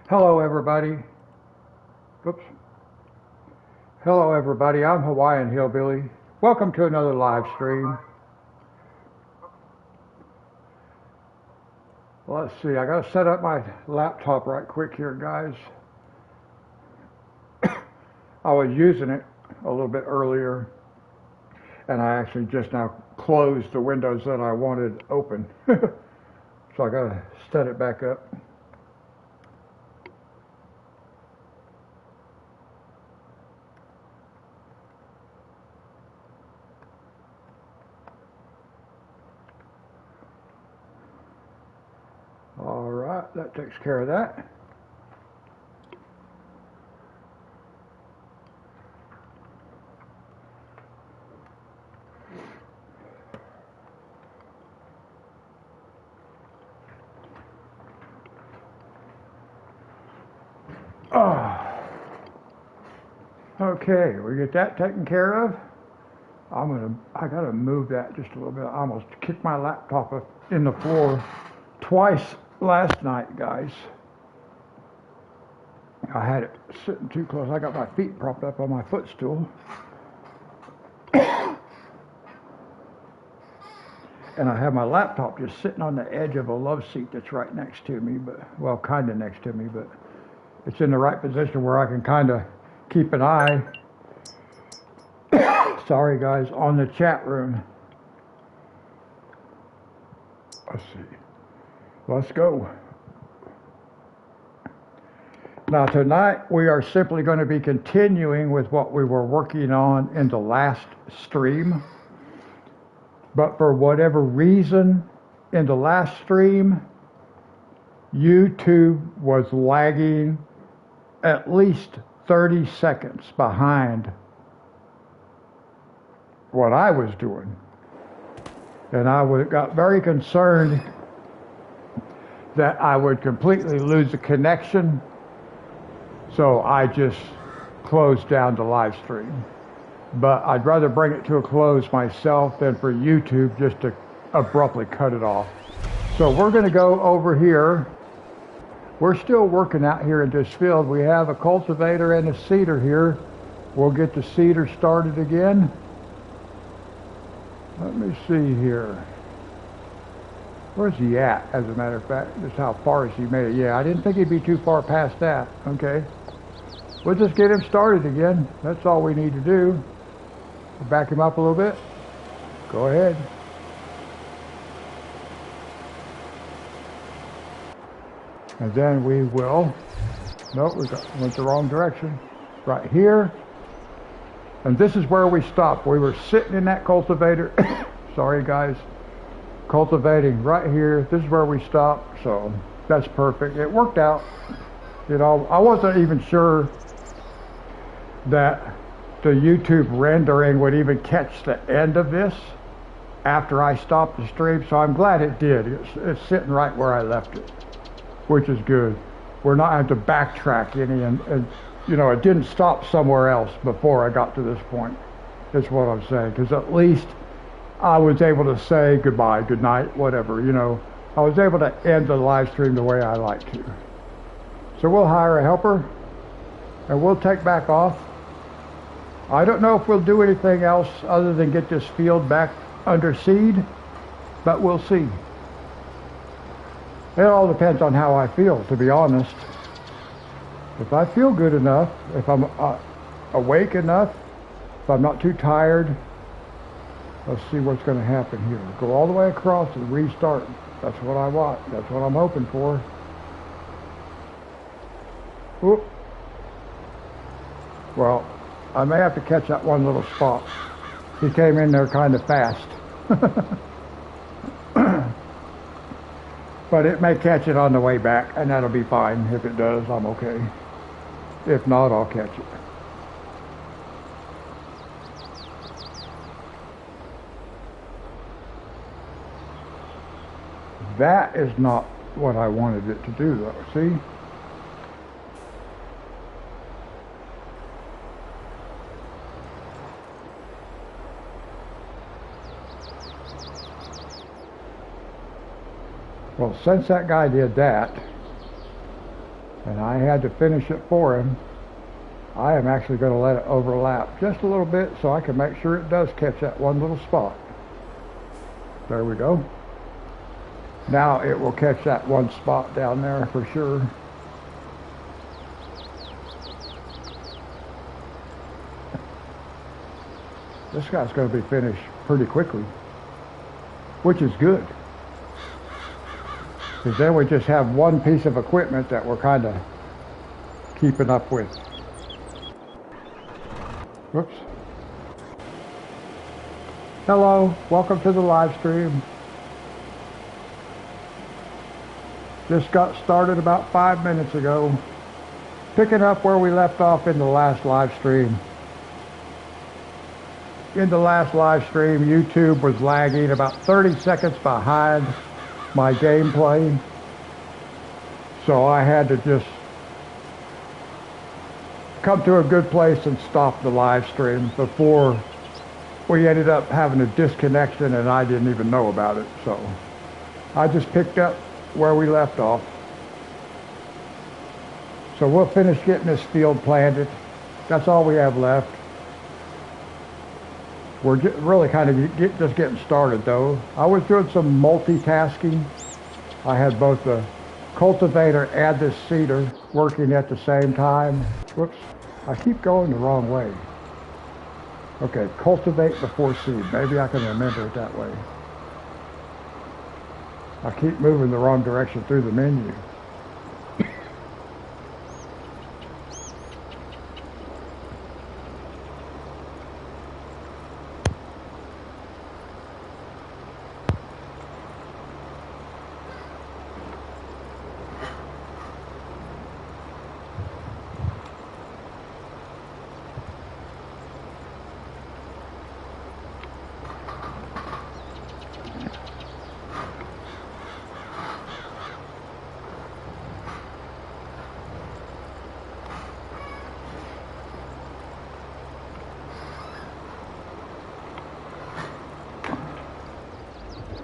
Hello everybody. Oops. Hello everybody, I'm Hawaiian Hillbilly. Welcome to another live stream. Let's see, I gotta set up my laptop right quick here, guys. I was using it a little bit earlier, and I actually just now closed the windows that I wanted open. So I gotta set it back up. All right, that takes care of that. Okay, we get that taken care of. I gotta move that just a little bit. I almost kicked my laptop in the floor twice last night, guys. I had it sitting too close. I got my feet propped up on my footstool. And I have my laptop just sitting on the edge of a love seat that's right next to me, well, kind of next to me, but it's in the right position where I can kind of keep an eye, sorry guys, on the chat room. Let's see. Let's go. Now tonight we are simply going to be continuing with what we were working on in the last stream. But for whatever reason, in the last stream, YouTube was lagging at least 30 seconds behind what I was doing. And I got very concerned that I would completely lose the connection. So I just closed down the live stream. But I'd rather bring it to a close myself than for YouTube just to abruptly cut it off. So we're going to go over here. We're still working out here in this field. We have a cultivator and a seeder here. We'll get the seeder started again. Let me see here. Where's he at, as a matter of fact? Just how far has he made it? Yeah, I didn't think he'd be too far past that. Okay. We'll just get him started again. That's all we need to do. Back him up a little bit. Go ahead. And then we will, nope, went the wrong direction. Right here. And this is where we stopped. We were sitting in that cultivator. Sorry guys. Cultivating right here. This is where we stopped. So that's perfect. It worked out. You know, I wasn't even sure that the YouTube rendering would even catch the end of this after I stopped the stream, so I'm glad it did. It's sitting right where I left it, which is good. We're not having to backtrack any, and you know, it didn't stop somewhere else before I got to this point. That's what I'm saying, because at least I was able to say goodbye, good night, whatever, you know. I was able to end the live stream the way I like to. So we'll hire a helper, and we'll take back off. I don't know if we'll do anything else other than get this field back under seed, but we'll see. It all depends on how I feel, to be honest. If I feel good enough, if I'm awake enough, if I'm not too tired, let's see what's going to happen here. Go all the way across and restart. That's what I want. That's what I'm hoping for. Oop. Well, I may have to catch that one little spot. He came in there kind of fast. But it may catch it on the way back, and that'll be fine. If it does, I'm okay. If not, I'll catch it. That is not what I wanted it to do, though. See? Well, since that guy did that, and I had to finish it for him. I am actually going to let it overlap just a little bit so I can make sure it does catch that one little spot. There we go. Now it will catch that one spot down there for sure. This guy's going to be finished pretty quickly, which is good. Because then we just have one piece of equipment that we're kind of keeping up with. Whoops. Hello, welcome to the live stream. Just got started about 5 minutes ago, picking up where we left off in the last live stream. In the last live stream, YouTube was lagging about 30 seconds behind my gameplay. So I had to just come to a good place and stop the live stream before we ended up having a disconnection and I didn't even know about it. So I just picked up where we left off. So we'll finish getting this field planted. That's all we have left. We're really kind of just getting started though. I was doing some multitasking. I had both the cultivator and the seeder working at the same time. Whoops, I keep going the wrong way. Okay, cultivate before seed. Maybe I can remember it that way. I keep moving the wrong direction through the menu.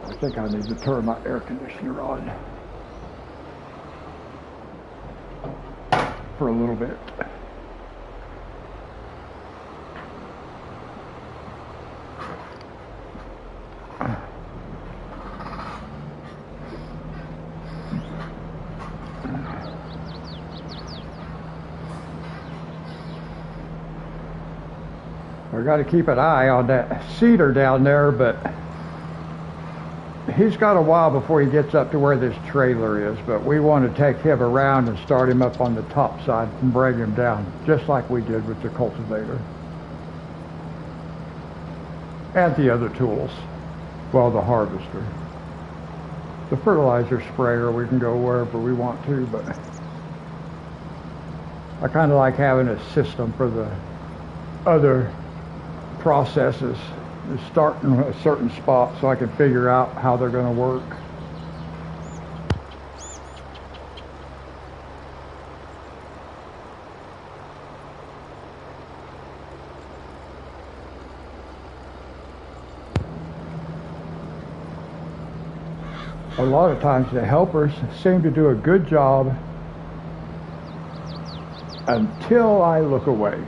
I think I need to turn my air conditioner on for a little bit. We got to keep an eye on that cedar down there, but he's got a while before he gets up to where this trailer is, but we want to take him around and start him up on the top side and bring him down, just like we did with the cultivator. And the other tools. Well, the harvester. The fertilizer sprayer, we can go wherever we want to, but I kind of like having a system for the other processes. Starting a certain spot so I can figure out how they're going to work. A lot of times the helpers seem to do a good job until I look away.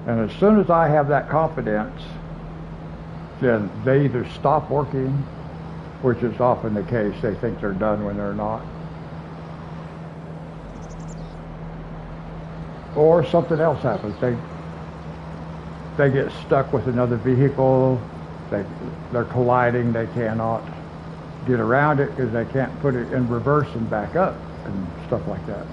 And as soon as I have that confidence, then they either stop working, which is often the case. They think they're done when they're not. Or something else happens. They get stuck with another vehicle. They're colliding. They cannot get around it because they can't put it in reverse and back up and stuff like that.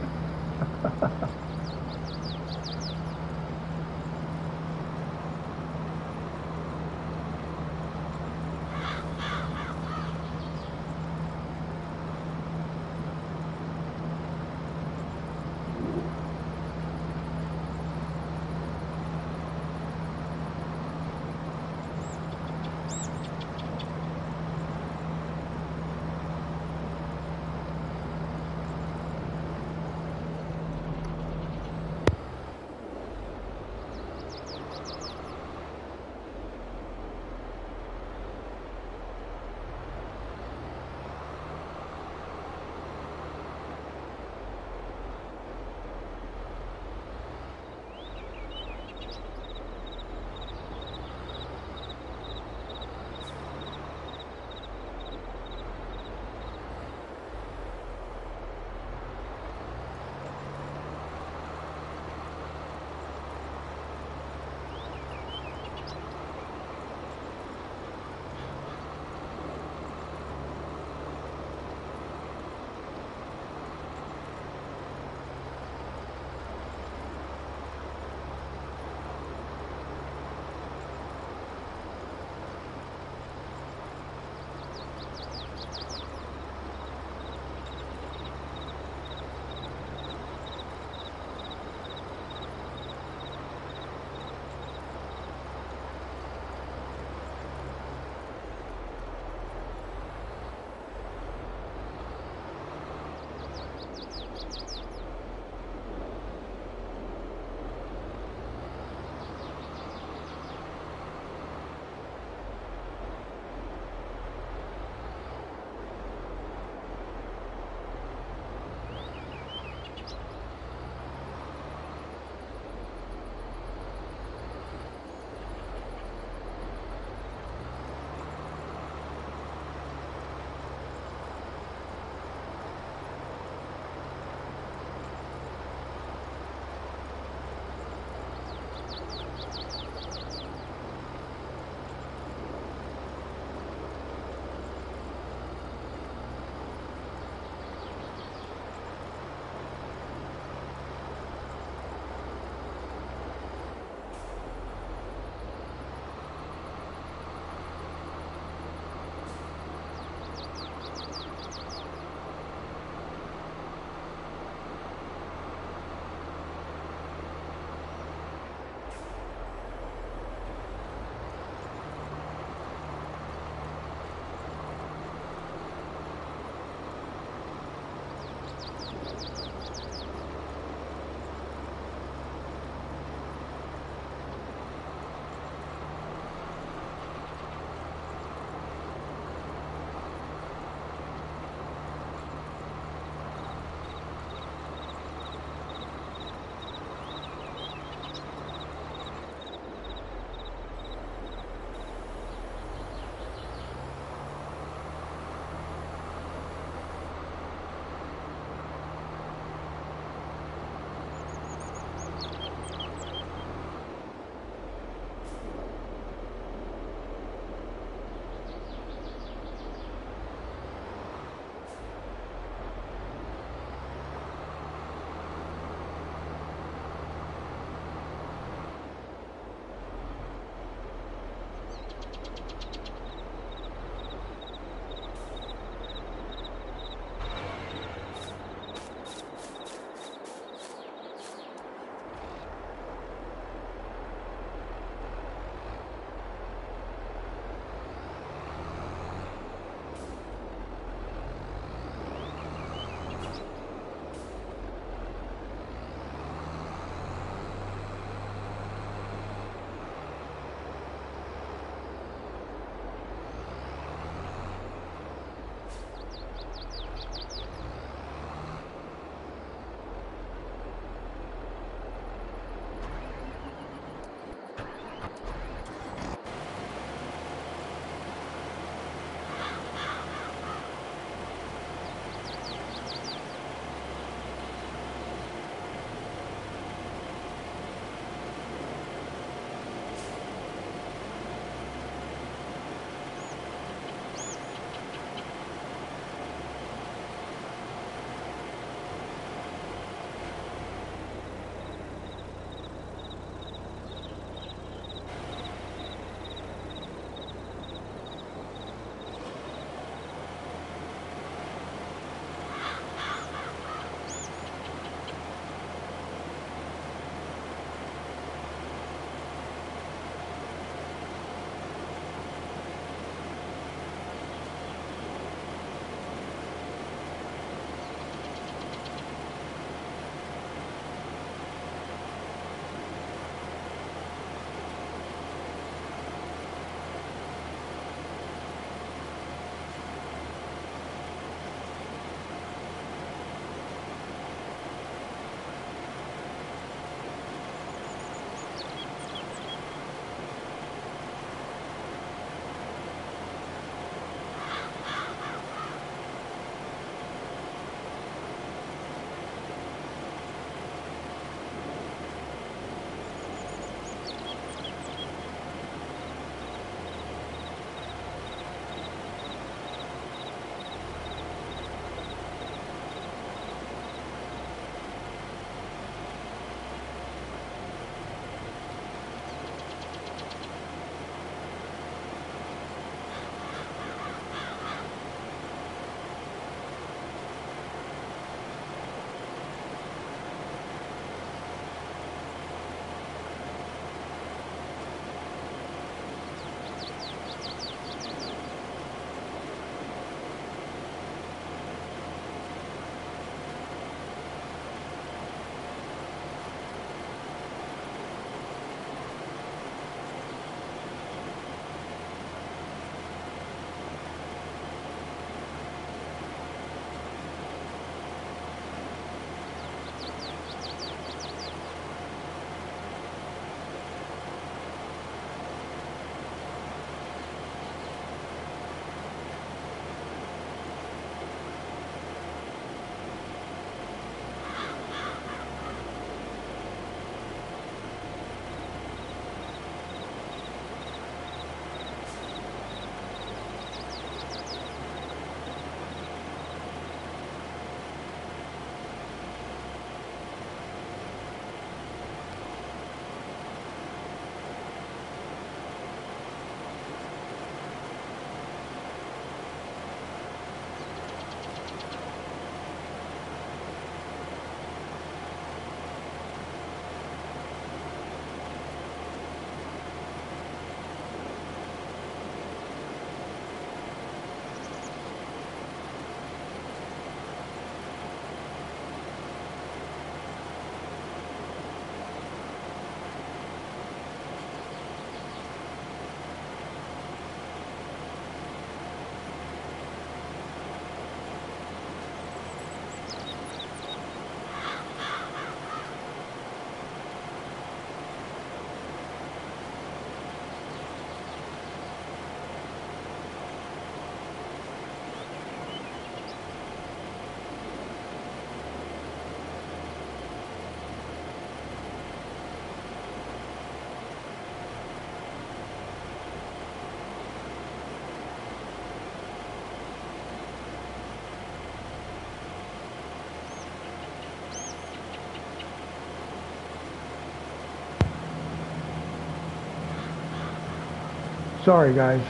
Sorry guys.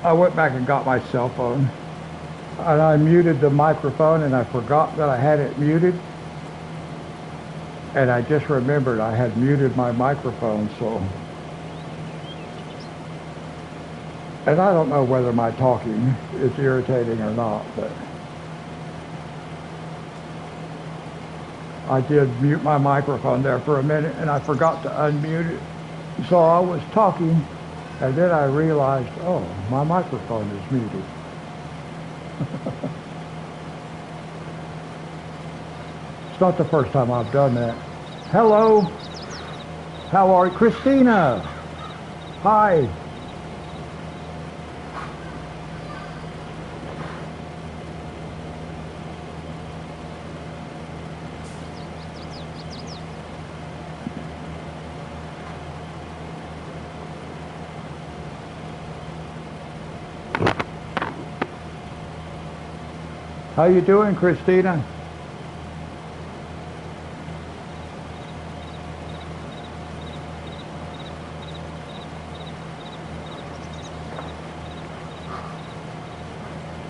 I went back and got my cell phone. And I muted the microphone and I forgot that I had it muted. And I just remembered I had muted my microphone, so. And I don't know whether my talking is irritating or not, but I did mute my microphone there for a minute and I forgot to unmute it. So I was talking and then I realized, oh, my microphone is muted. It's not the first time I've done that. Hello. How are you? Christina. Hi. How you doing, Christina?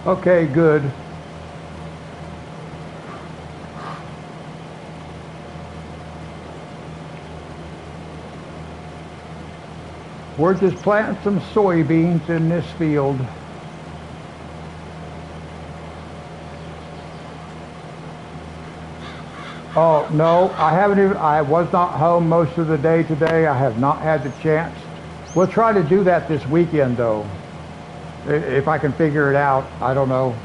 Okay, good. We're just planting some soybeans in this field. Oh, no, I was not home most of the day today. I have not had the chance. We'll try to do that this weekend, though. If I can figure it out, I don't know.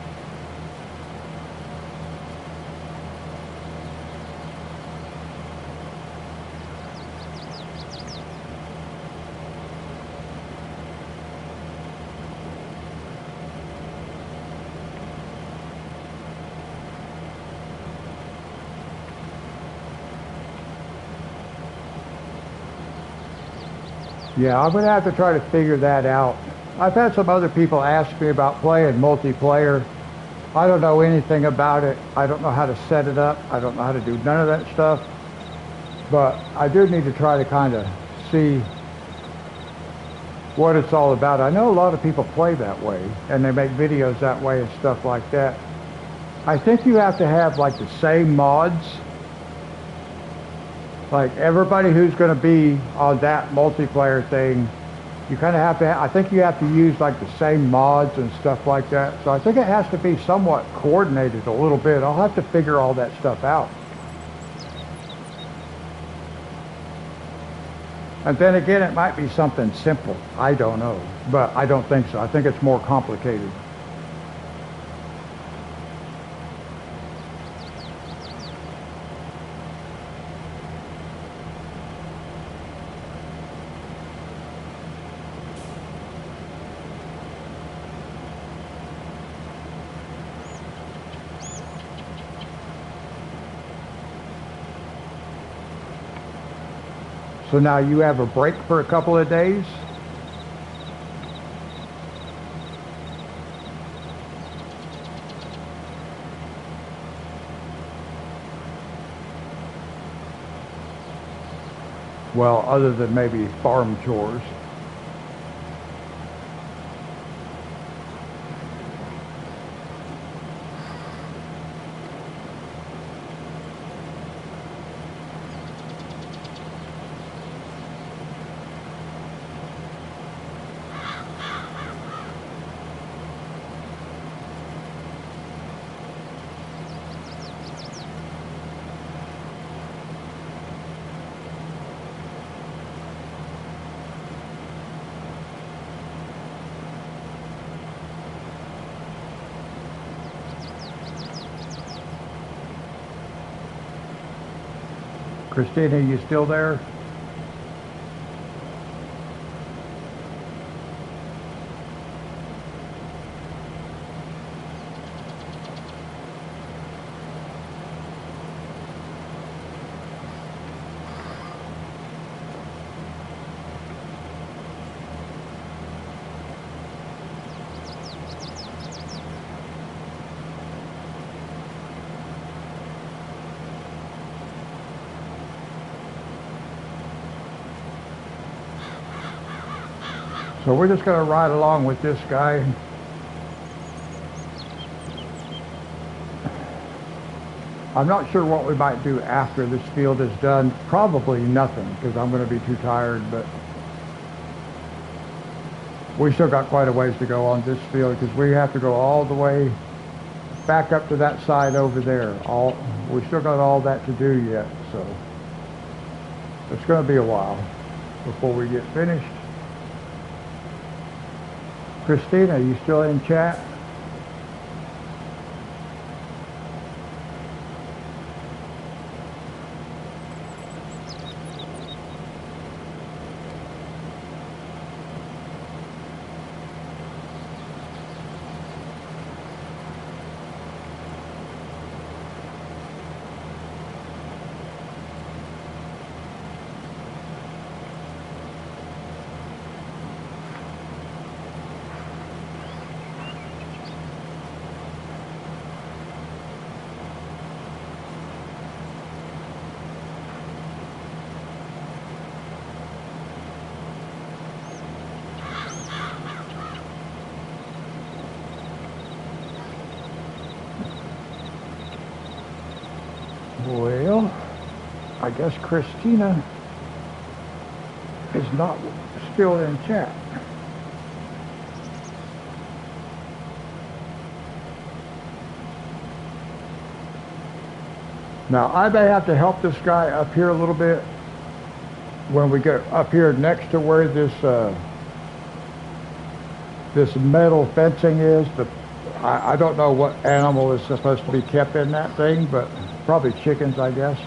Yeah, I'm going to have to try to figure that out. I've had some other people ask me about playing multiplayer. I don't know anything about it. I don't know how to set it up. I don't know how to do none of that stuff. But I do need to try to kind of see what it's all about. I know a lot of people play that way, and they make videos that way and stuff like that. I think you have to have like the same mods. Like everybody who's going to be on that multiplayer thing, you kind of have to, I think you have to use like the same mods and stuff like that. So I think it has to be somewhat coordinated a little bit. I'll have to figure all that stuff out. And then again, it might be something simple. I don't know, but I don't think so. I think it's more complicated. So now you have a break for a couple of days? Well, other than maybe farm chores. Christina, you still there? So we're just going to ride along with this guy. I'm not sure what we might do after this field is done. Probably nothing, because I'm going to be too tired, but we still got quite a ways to go on this field, because we have to go all the way back up to that side over there. We still got all that to do yet, so it's going to be a while before we get finished. Christina, you still in chat? Well, I guess Christina is not still in chat. Now, I may have to help this guy up here a little bit when we get up here next to where this this metal fencing is. I don't know what animal is supposed to be kept in that thing, but probably chickens, I guess.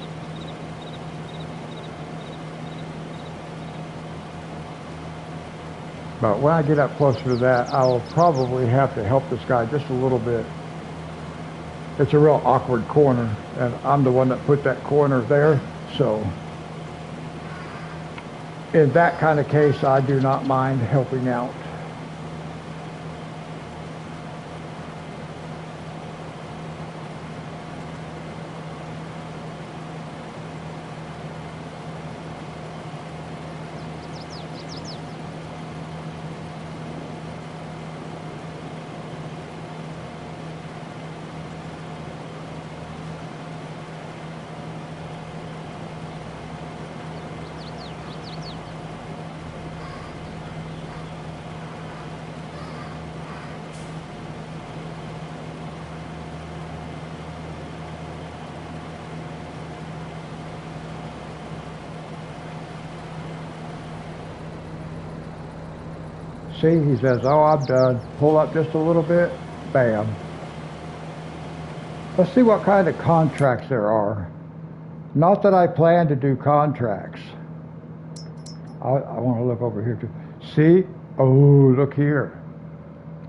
But when I get up closer to that, I will probably have to help this guy just a little bit. It's a real awkward corner, and I'm the one that put that corner there, so in that kind of case, I do not mind helping out. See, he says, oh, I'm done. Pull up just a little bit. Bam. Let's see what kind of contracts there are. Not that I plan to do contracts. I want to look over here too. See? Oh, look here.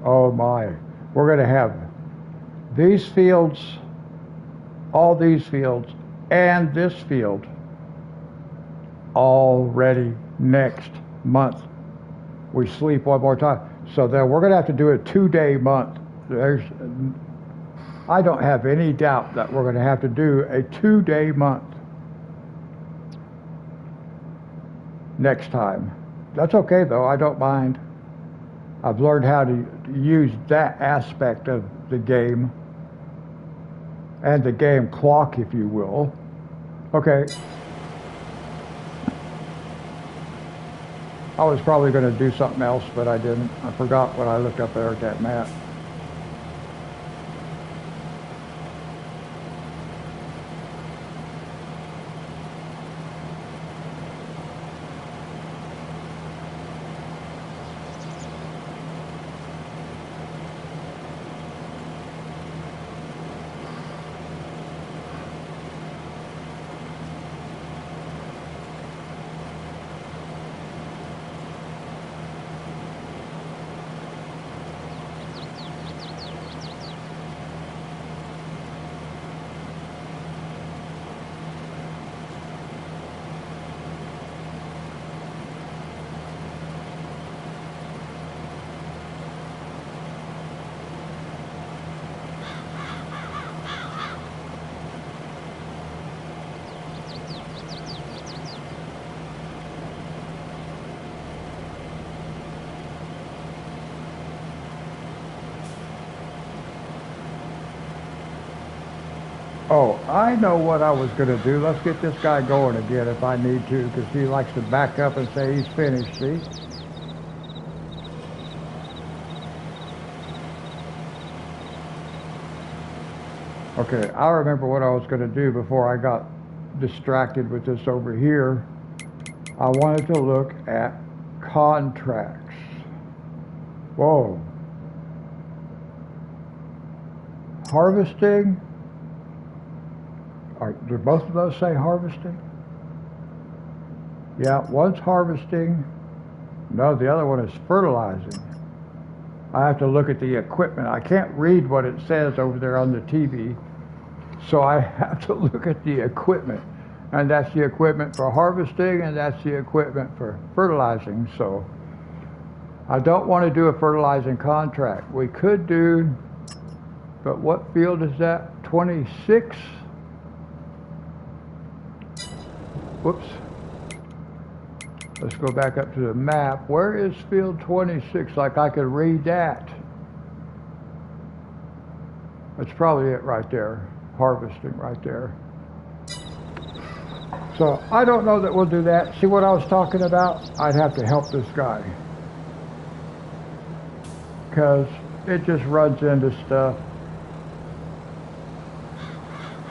Oh my. We're going to have these fields, all these fields, and this field all ready next month. We sleep one more time. So then we're going to have to do a 2-day month. I don't have any doubt that we're going to have to do a 2-day month next time. That's okay though, I don't mind. I've learned how to use that aspect of the game, and the game clock, if you will. Okay. I was probably going to do something else, but I didn't. I forgot when I looked up there at that map. Oh, I know what I was going to do. Let's get this guy going again if I need to, because he likes to back up and say he's finished, see? Okay, I remember what I was going to do before I got distracted with this over here. I wanted to look at contracts. Whoa. Harvesting. Do both of those say harvesting? Yeah, one's harvesting. No, the other one is fertilizing. I have to look at the equipment. I can't read what it says over there on the TV, so I have to look at the equipment. And that's the equipment for harvesting, and that's the equipment for fertilizing. So I don't want to do a fertilizing contract. We could do, but what field is that? 26? Whoops. Let's go back up to the map. Where is field 26? Like I could read that. That's probably it right there. Harvesting right there. So I don't know that we'll do that. See what I was talking about? I'd have to help this guy, because it just runs into stuff.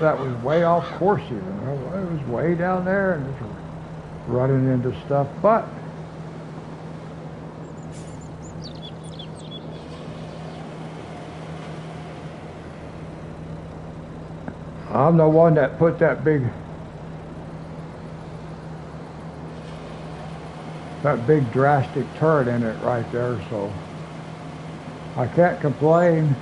That was way off course even. It was way down there and it's running into stuff. But I'm the one that put that big drastic turn in it right there, so I can't complain.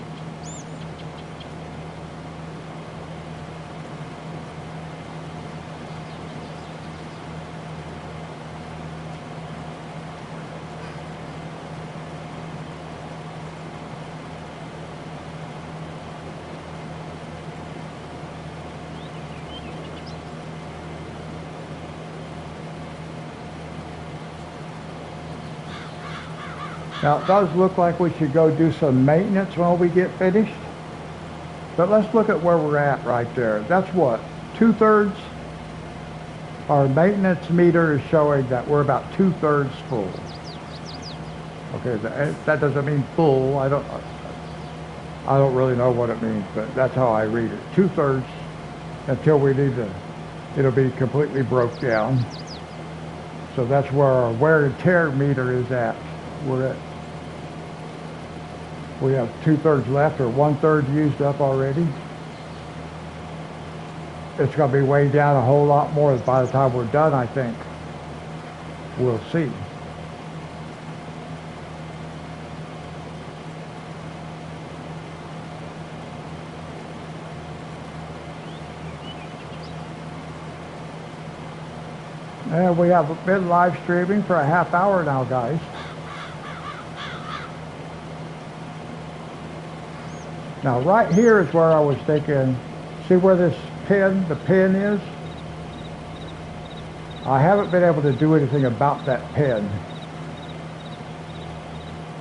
Now, it does look like we should go do some maintenance when we get finished. But let's look at where we're at right there. That's what, 2/3? Our maintenance meter is showing that we're about 2/3 full. Okay, that doesn't mean full. I don't really know what it means, but that's how I read it. 2/3 until we need to, it'll be completely broke down. So that's where our wear and tear meter is at. We have 2/3 left, or 1/3 used up already. It's going to be way down a whole lot more by the time we're done, I think. We'll see. And we have been live streaming for a half hour now, guys. Now right here is where I was thinking, see where this pin, the pin is? I haven't been able to do anything about that pin.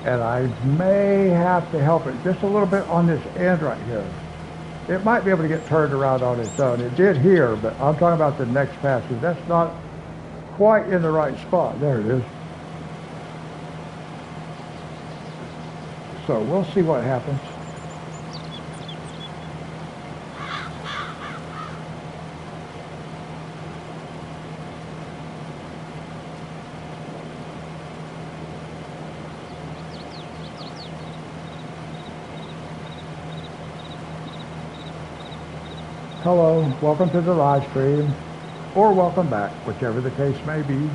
And I may have to help it just a little bit on this end right here. It might be able to get turned around on its own. It did here, but I'm talking about the next passage. That's not quite in the right spot. There it is. So we'll see what happens. Hello, welcome to the live stream, or welcome back, whichever the case may be.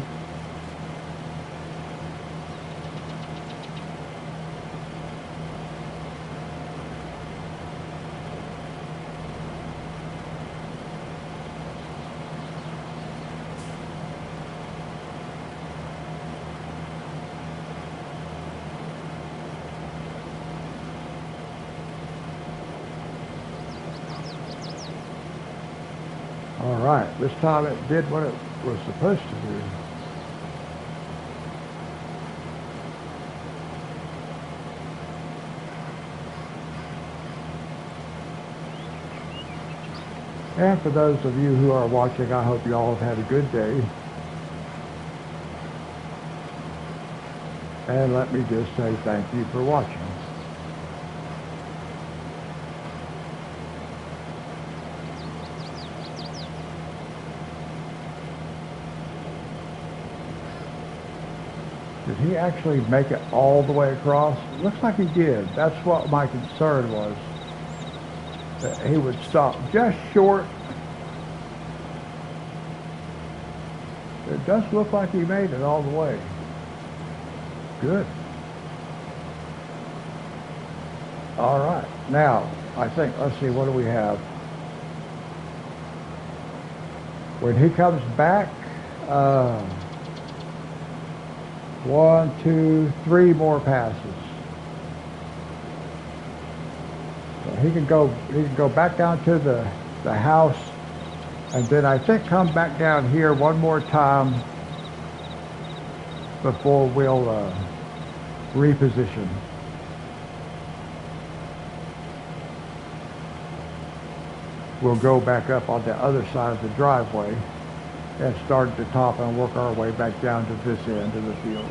All right, this time it did what it was supposed to do. And for those of you who are watching, I hope you all have had a good day. And let me just say thank you for watching. Did he actually make it all the way across? It looks like he did. That's what my concern was. That he would stop just short. It does look like he made it all the way. Good. All right. Now, I think, let's see, what do we have? When he comes back, 1, 2, 3 more passes. So he can go back down to the house, and then I think come back down here one more time before we'll reposition. We'll go back up on the other side of the driveway and start at the top and work our way back down to this end of the field.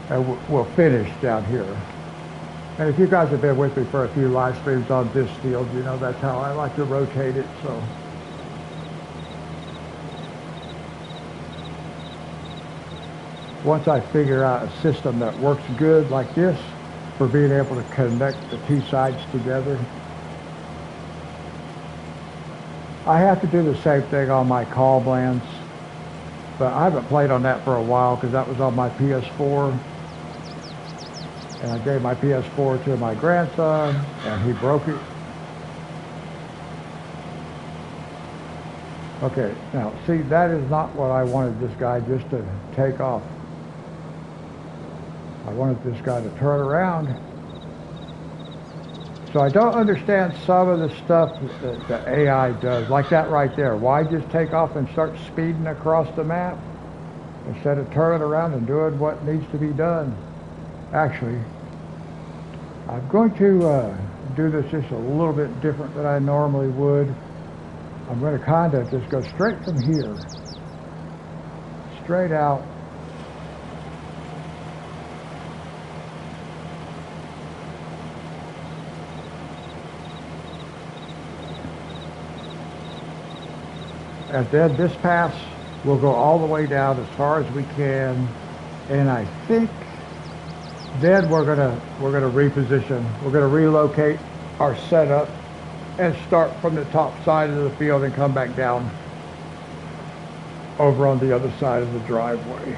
And we'll finish down here. And if you guys have been with me for a few live streams on this field, you know that's how I like to rotate it. So once I figure out a system that works good like this for being able to connect the two sides together, I have to do the same thing on my call bands, but I haven't played on that for a while because that was on my PS4, and I gave my PS4 to my grandson and he broke it. Okay, now see, that is not what I wanted this guy just to take off. I wanted this guy to turn around. So I don't understand some of the stuff that the AI does, like that right there. Why just take off and start speeding across the map instead of turning around and doing what needs to be done? Actually, I'm going to do this just a little bit different than I normally would. I'm going to kind of just go straight from here, straight out. And then this pass will go all the way down as far as we can, and I think then we're gonna reposition. We're gonna relocate our setup and start from the top side of the field and come back down over on the other side of the driveway.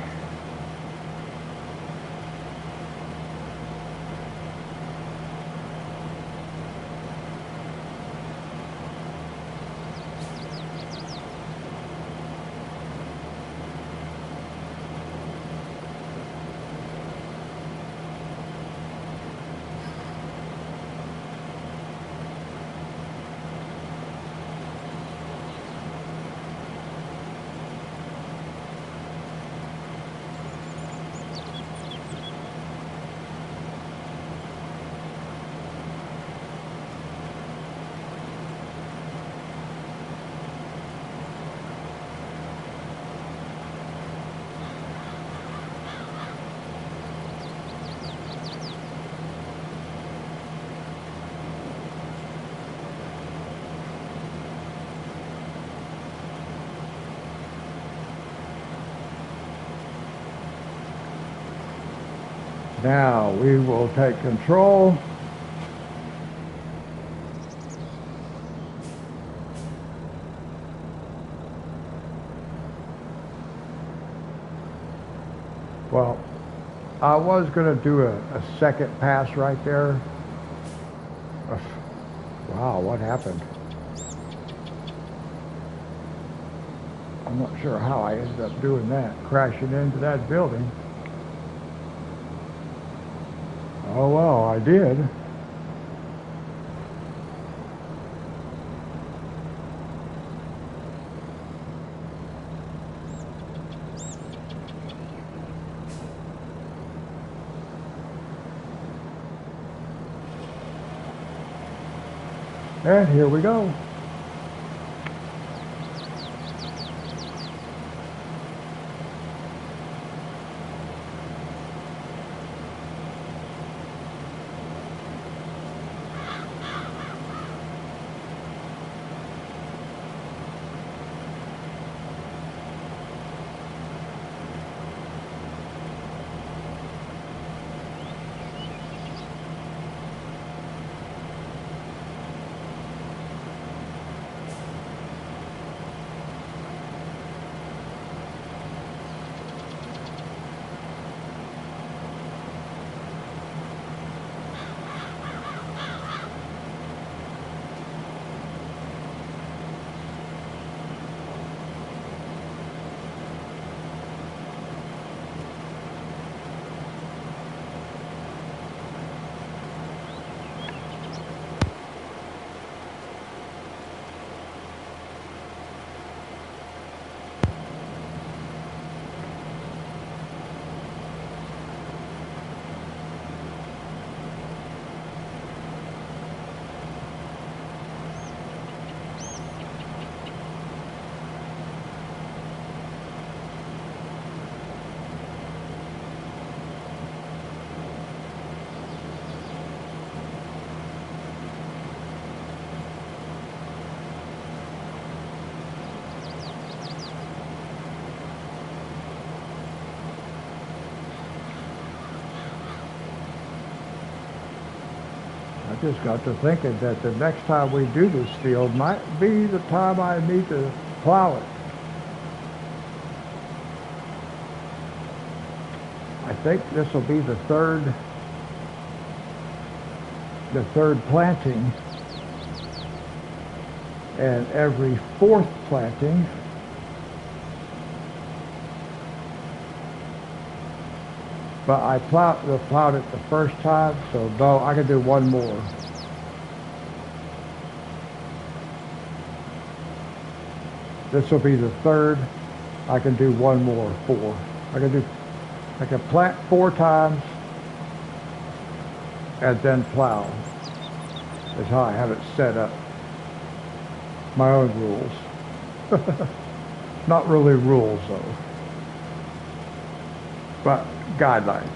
Now we will take control. Well, I was going to do a second pass right there. Wow, what happened? I'm not sure how I ended up doing that, crashing into that building. Oh well, I did. And here we go. I just got to thinking that the next time we do this field might be the time I need to plow it. I think this will be the third planting, and every fourth planting but I plowed it the first time, so no, I can do one more. This will be the third. I can do one more, 4. I can plant 4 times and then plow. That's how I have it set up. My own rules. Not really rules though, but guidelines.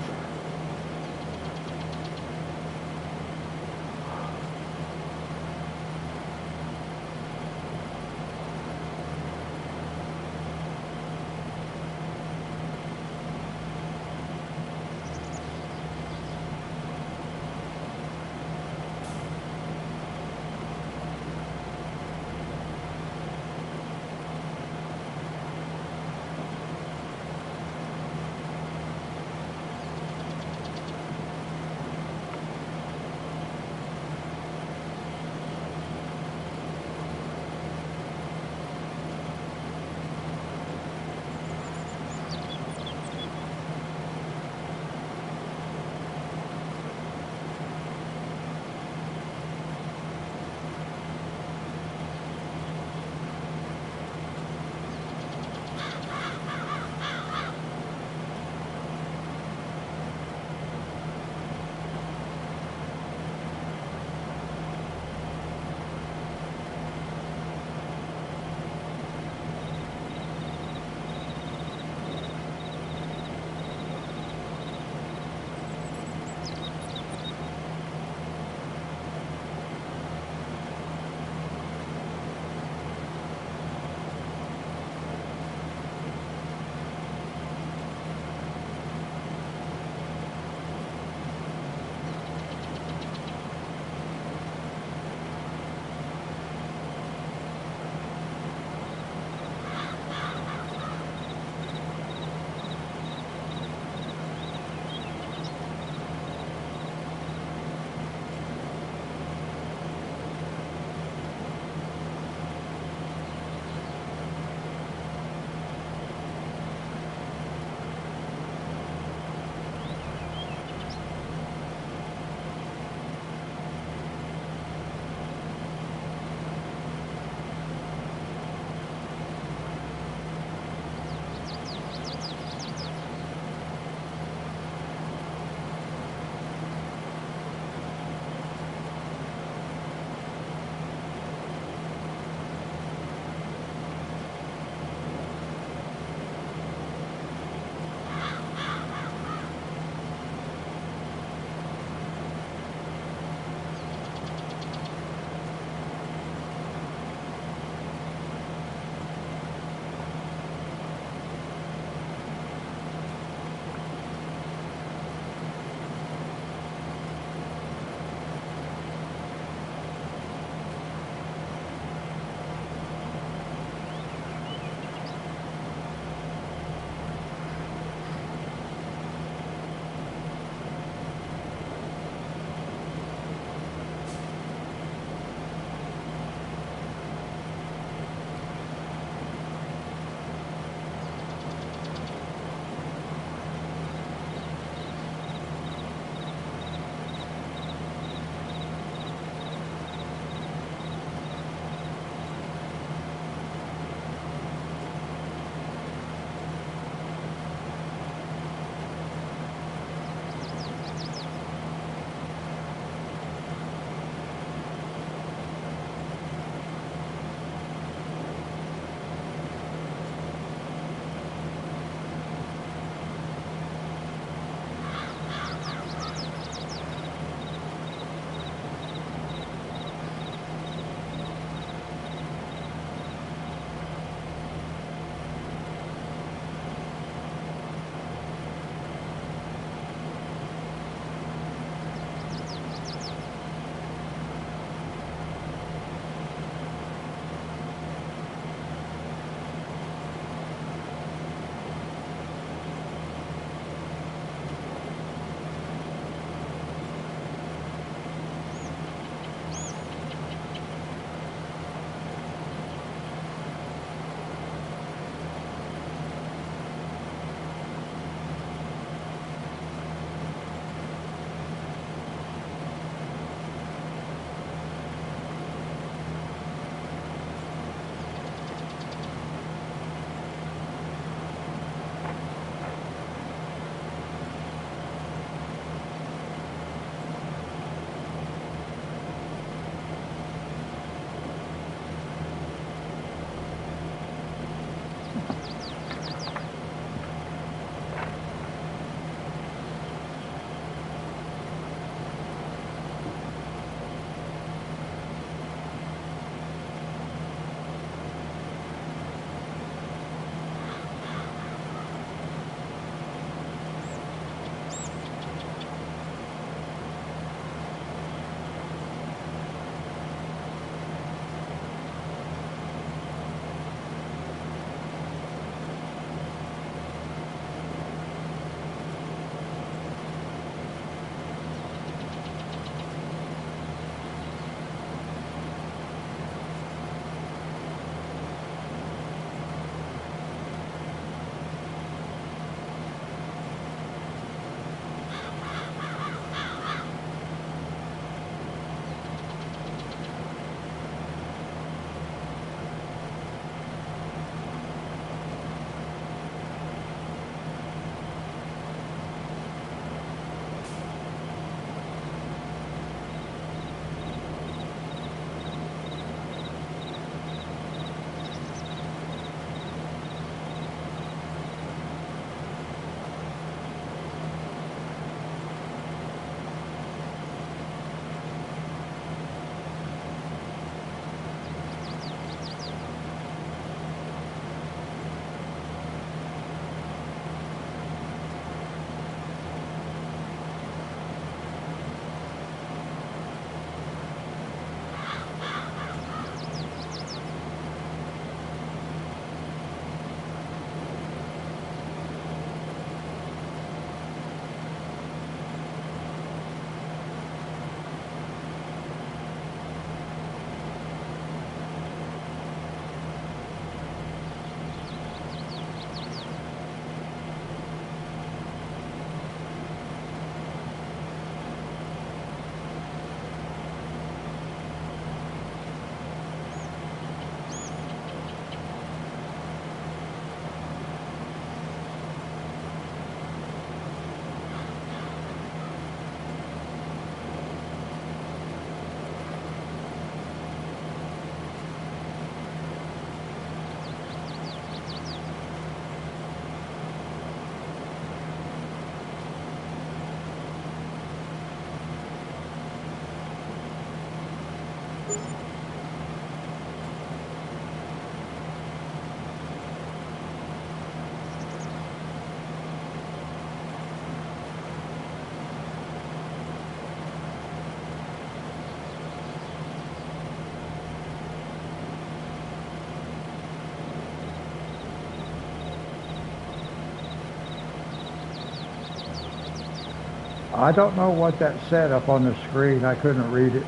I don't know what that said up on the screen. I couldn't read it.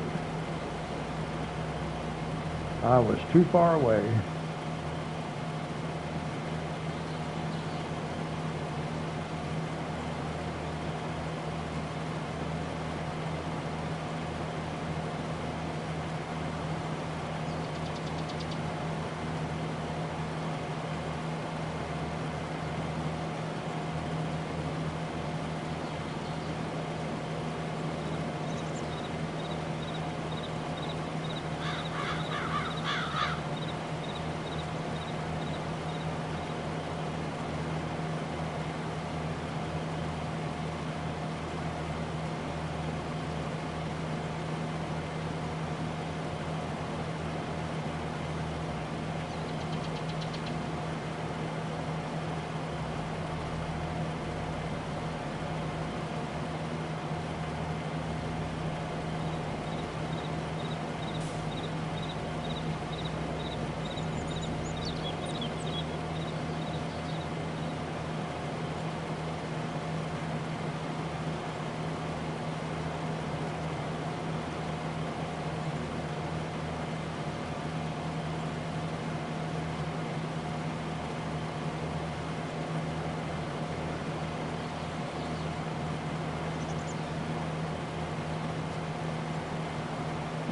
I was too far away.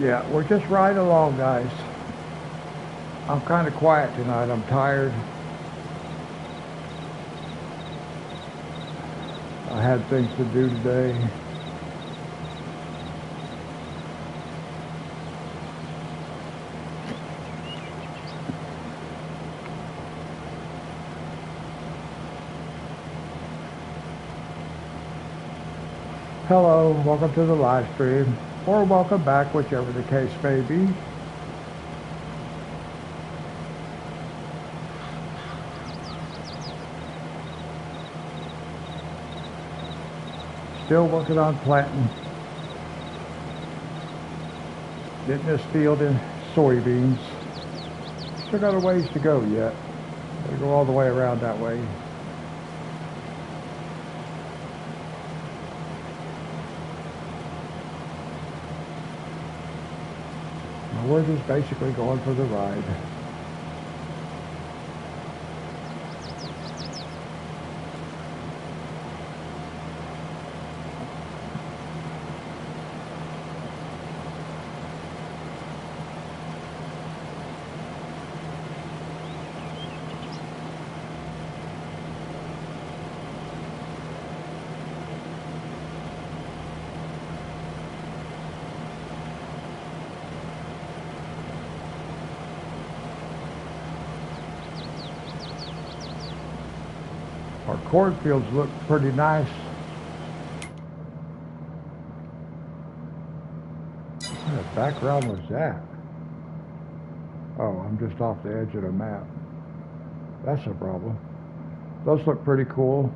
Yeah, we're just riding along, guys. I'm kind of quiet tonight. I'm tired. I had things to do today. Hello, welcome to the live stream, or welcome back, whichever the case may be. Still working on planting. Getting this field in soybeans. Still got a ways to go yet. Gotta go all the way around that way. We're just basically going for the ride. Our cornfields look pretty nice. What kind of background was that? Oh, I'm just off the edge of the map. That's a problem. Those look pretty cool.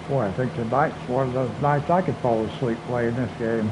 Boy, I think tonight's one of those nights I could fall asleep playing this game.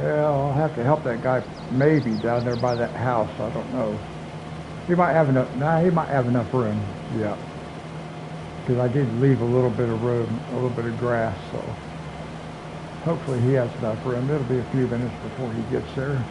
Yeah, I'll have to help that guy maybe down there by that house. I don't know. He might have enough. Nah, he might have enough room. Yeah, because I did leave a little bit of room, a little bit of grass. So hopefully he has enough room. It'll be a few minutes before he gets there.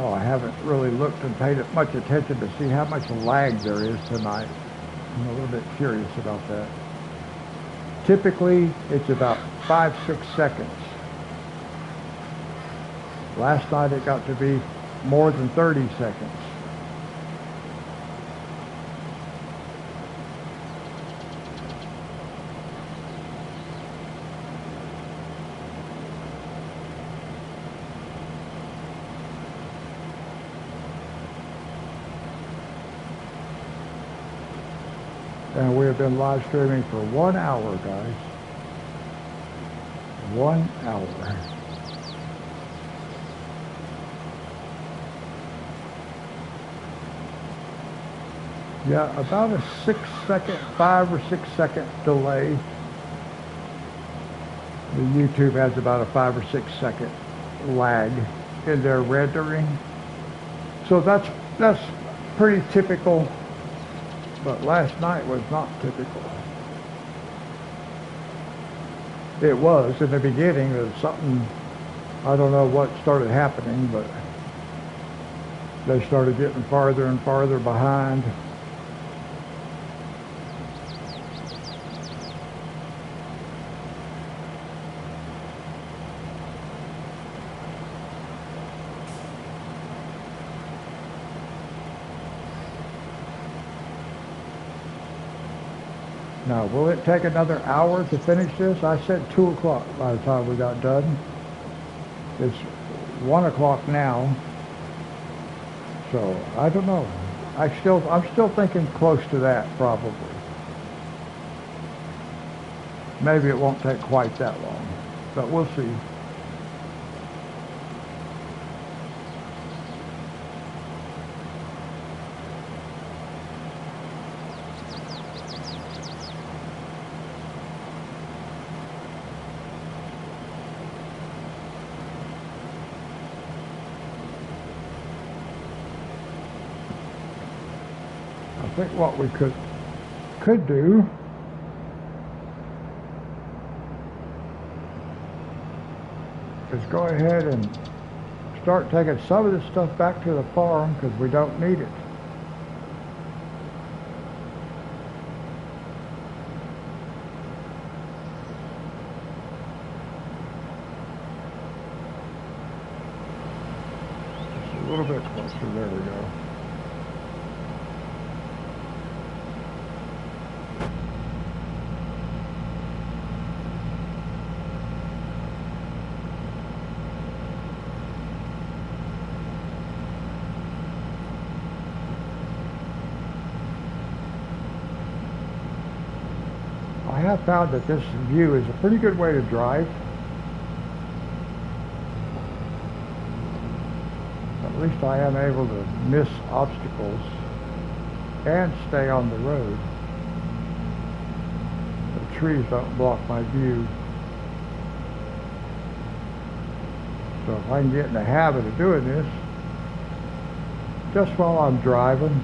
Oh, I haven't really looked and paid much attention to see how much lag there is tonight. I'm a little bit curious about that. Typically, it's about 5-6 seconds. Last night it got to be more than 30 seconds. And we have been live streaming for 1 hour, guys. 1 hour. Yeah, about a 5 or 6 second delay. The YouTube has about a 5 or 6 second lag in their rendering. So that's pretty typical. But last night was not typical. It was in the beginning. There was something, I don't know what started happening, but they started getting farther and farther behind. Now, will it take another hour to finish this? I said 2 o'clock by the time we got done. It's 1 o'clock now. So, I don't know. I'm still thinking close to that, probably. Maybe it won't take quite that long, but we'll see. I think what we could do is go ahead and start taking some of this stuff back to the farm because we don't need it. Just a little bit closer. There we go. I have found that this view is a pretty good way to drive. At least I am able to miss obstacles and stay on the road. The trees don't block my view. So if I can get in the habit of doing this just while I'm driving,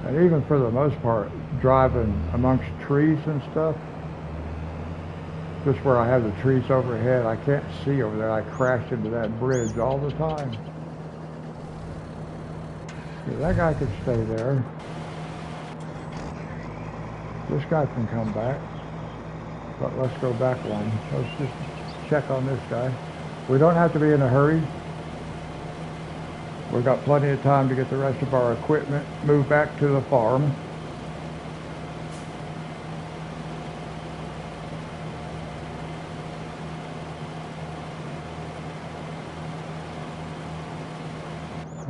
and even for the most part, driving amongst trees and stuff, just where I have the trees overhead, I can't see over there. I crash into that bridge all the time. Yeah, that guy could stay there. This guy can come back. But let's go back one. Let's just check on this guy. We don't have to be in a hurry. We've got plenty of time to get the rest of our equipment moved back to the farm.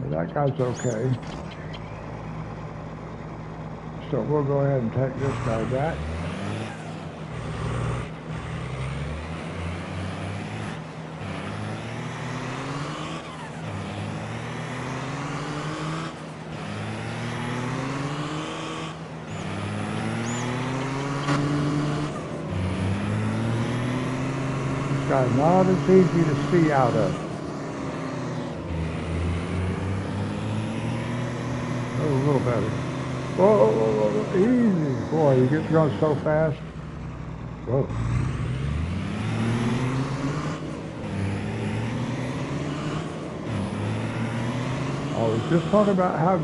That guy's okay. So we'll go ahead and take this guy back. This guy's not as easy to see out of. A little better. Whoa, whoa, whoa, easy. Boy, you get going so fast. Whoa. I was just talking about how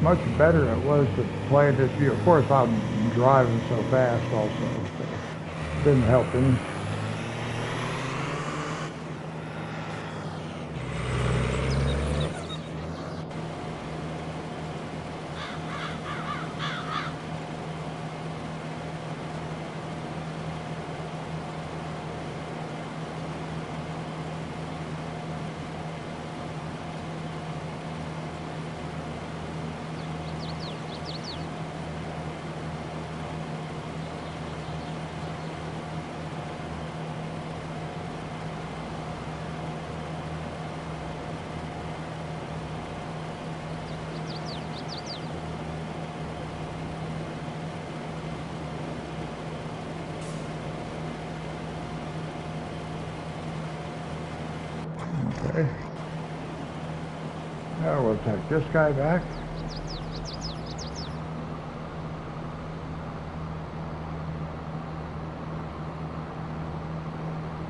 much better it was to play this view. Of course, I'm driving so fast also, so it didn't help any. Okay. Now we'll take this guy back.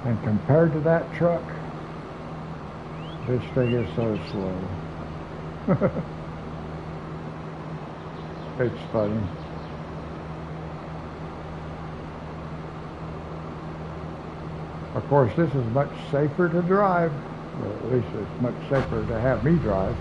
And compared to that truck, this thing is so slow. It's funny. Of course, this is much safer to drive. Well, at least it's much safer to have me drive.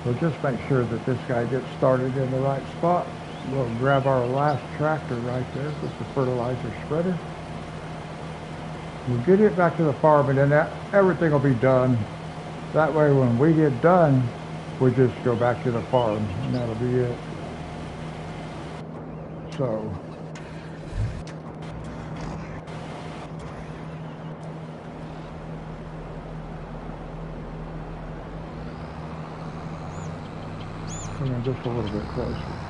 We'll just make sure that this guy gets started in the right spot. We'll grab our last tractor right there with the fertilizer spreader. We'll get it back to the farm, and then everything will be done. That way when we get done, we'll just go back to the farm, and that'll be it. So, come in just a little bit closer.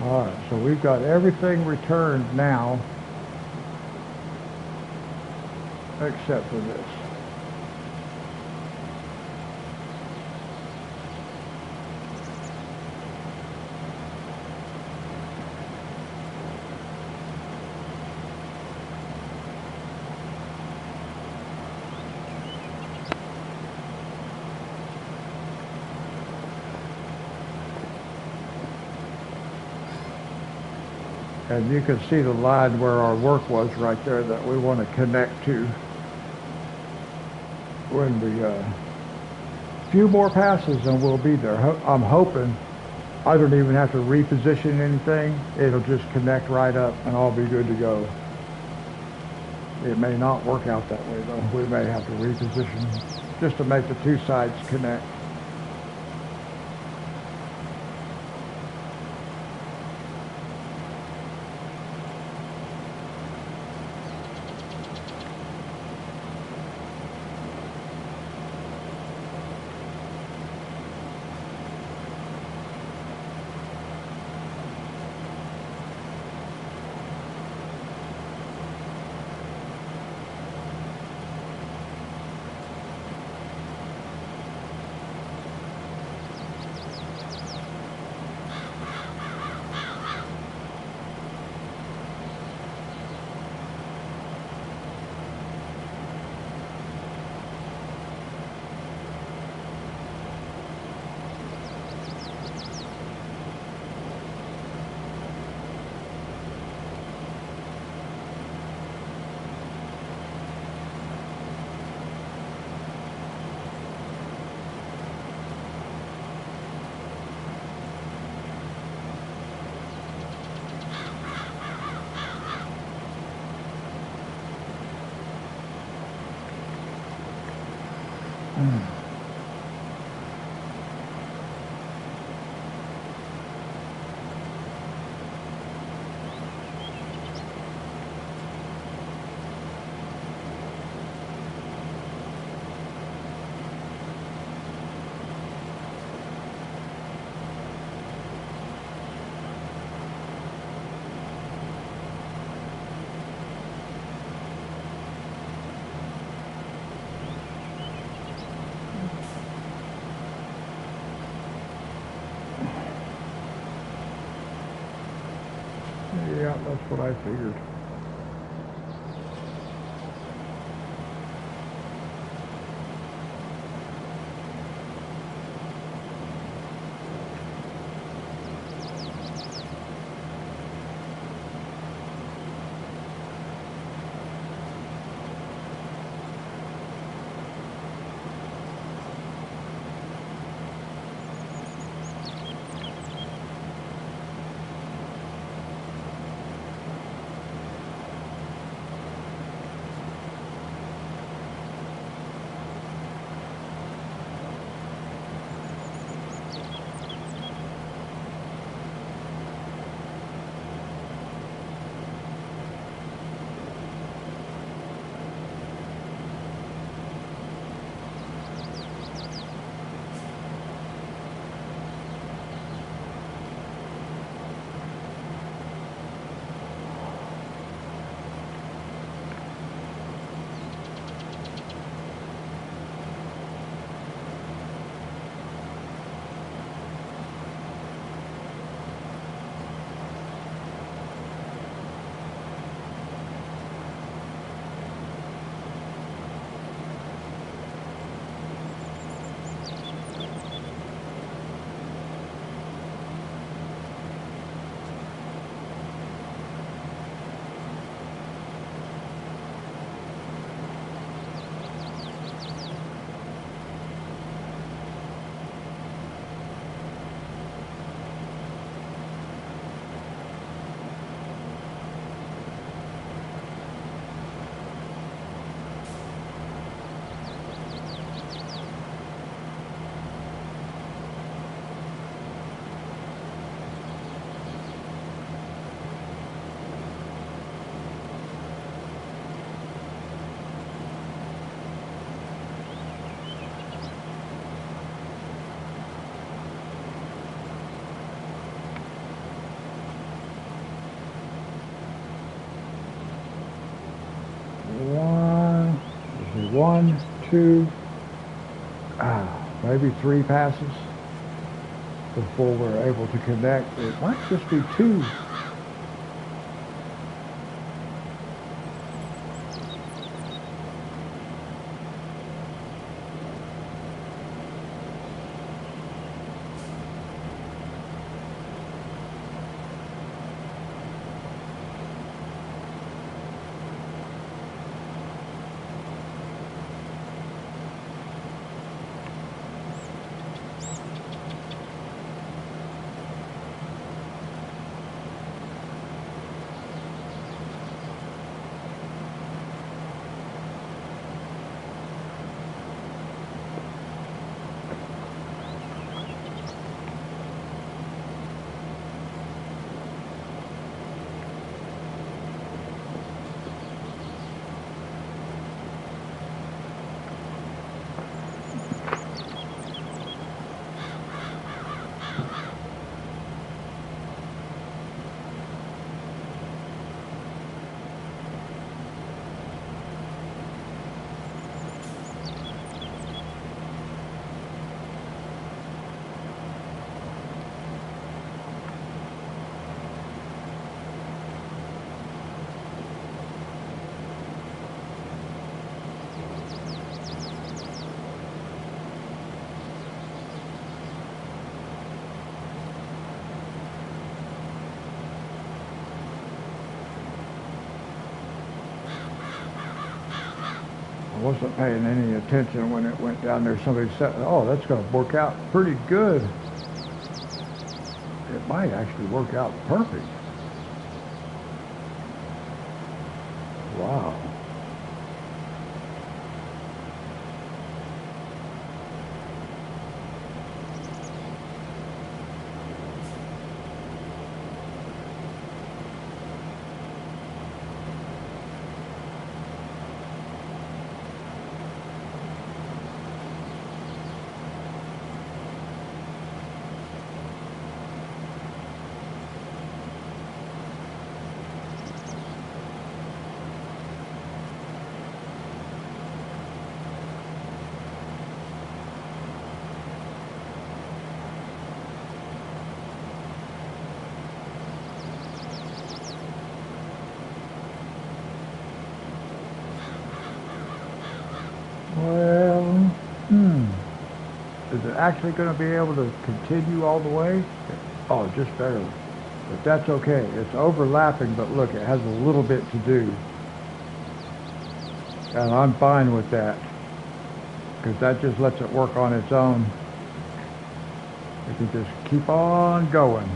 All right, so we've got everything returned now, except for this. And you can see the line where our work was right there that we want to connect to. When we, few more passes and we'll be there. I'm hoping I don't even have to reposition anything. It'll just connect right up and I'll be good to go. It may not work out that way though. We may have to reposition just to make the two sides connect. Yeah, that's what I figured. One, two, maybe 3 passes before we're able to connect. It might just be 2. I wasn't paying any attention when it went down there. Somebody said, oh, that's going to work out pretty good. It might actually work out perfect. Wow. actually going to be able to continue all the way? Oh, just barely. But that's okay. It's overlapping, but look, it has a little bit to do. And I'm fine with that, because that just lets it work on its own. It can just keep on going.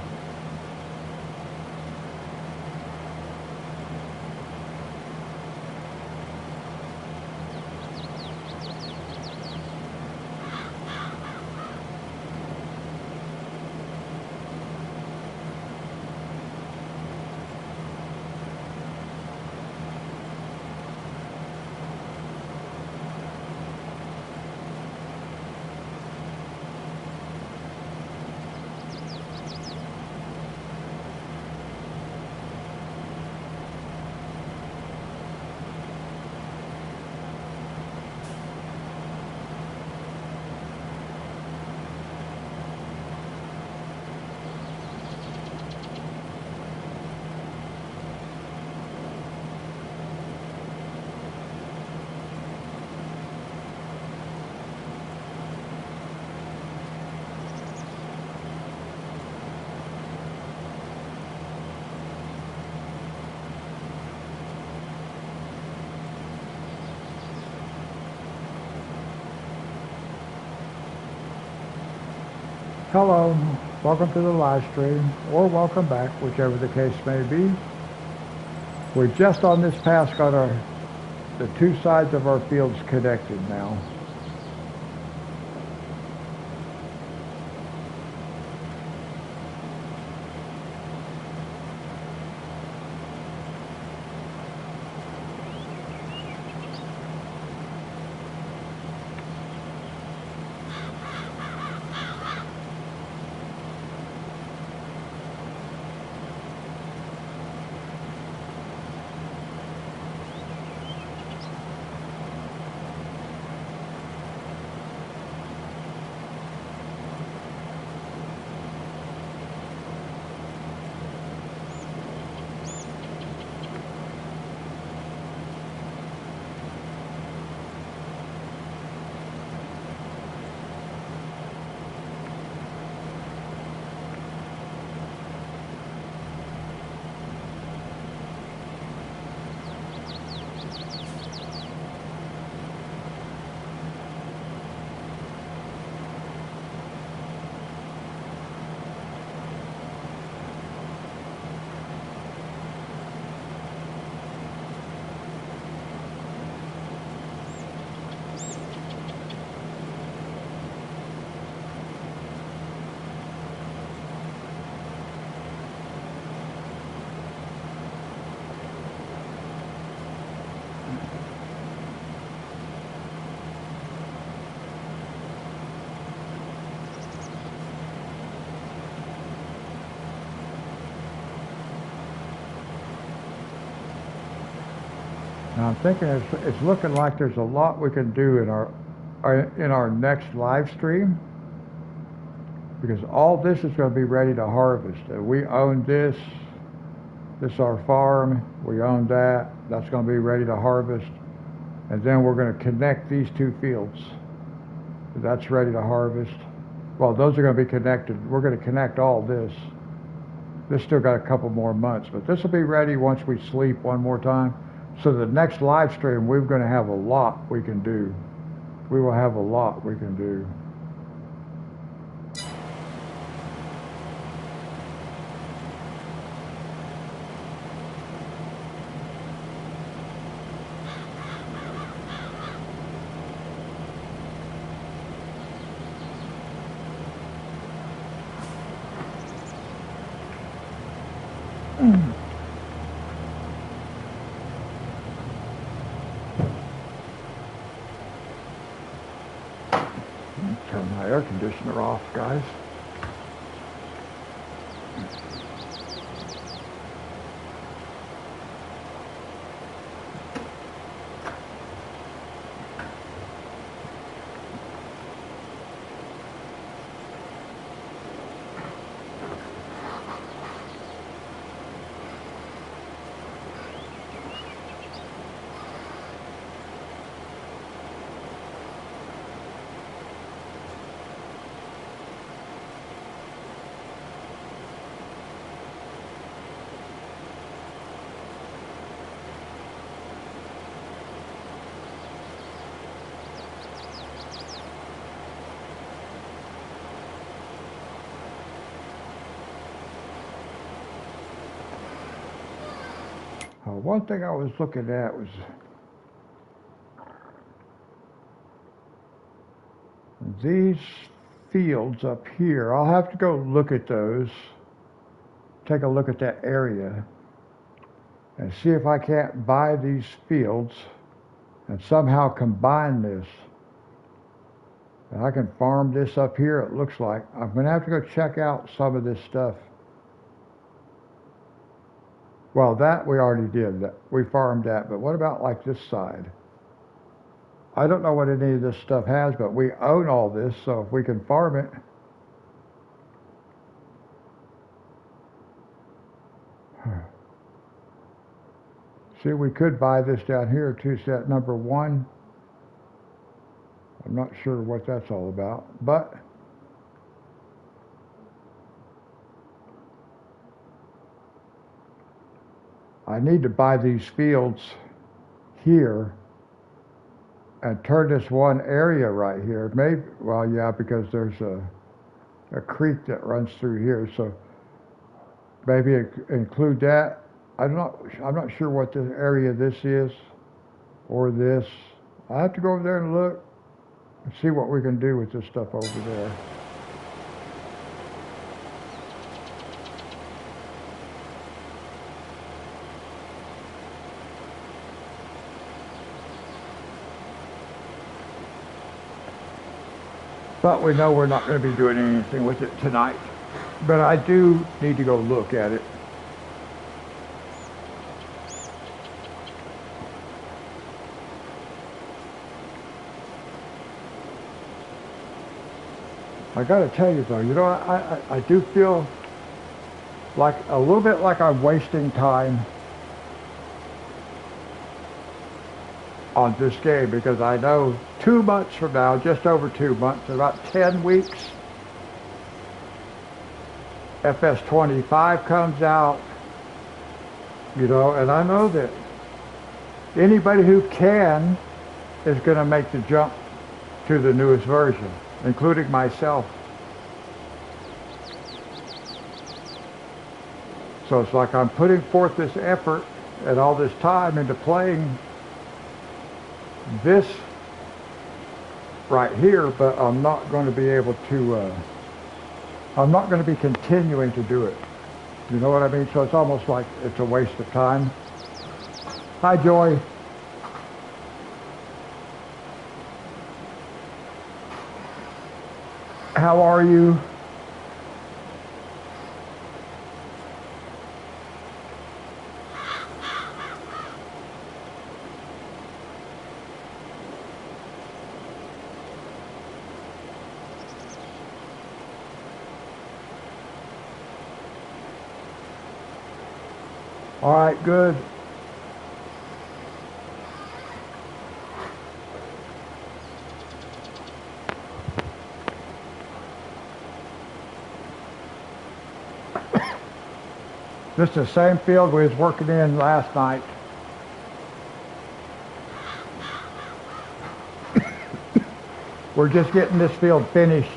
Hello, welcome to the live stream, or welcome back, whichever the case may be. We're just on this pass got the two sides of our fields connected now. Now I'm thinking it's looking like there's a lot we can do in our next live stream, because all this is going to be ready to harvest. We own this. This is our farm. We own that. That's going to be ready to harvest. And then we're going to connect these two fields. That's ready to harvest. Well, those are going to be connected. We're going to connect all this. This still got a couple more months, but this will be ready once we sleep one more time. So the next live stream, we're going to have a lot we can do. We will have a lot we can do. Turn my air conditioner off, guys. One thing I was looking at was these fields up here. I'll have to go look at those, take a look at that area, and see if I can't buy these fields and somehow combine this. And I can farm this up here, it looks like. I'm going to have to go check out some of this stuff. Well, that we already did. We farmed that. But what about like this side? I don't know what any of this stuff has, but we own all this, so if we can farm it. See, we could buy this down here too, set number 1. I'm not sure what that's all about, but I need to buy these fields here and turn this one area right here. Maybe, well, yeah, because there's a creek that runs through here, so maybe include that. I'm not sure what the area this is or this. I have to go over there and look and see what we can do with this stuff over there. But we know we're not going to be doing anything with it tonight. But I do need to go look at it. I got to tell you though, you know, I do feel like a little bit like I'm wasting time on this game, because I know 2 months from now, just over 2 months, about 10 weeks, FS25 comes out, you know, and I know that anybody who can is going to make the jump to the newest version, including myself. So it's like I'm putting forth this effort and all this time into playing this right here, but I'm not going to be able to, I'm not going to be continuing to do it. You know what I mean? So it's almost like it's a waste of time. Hi, Joy. How are you? All right, good. This is the same field we was working in last night. We're just getting this field finished.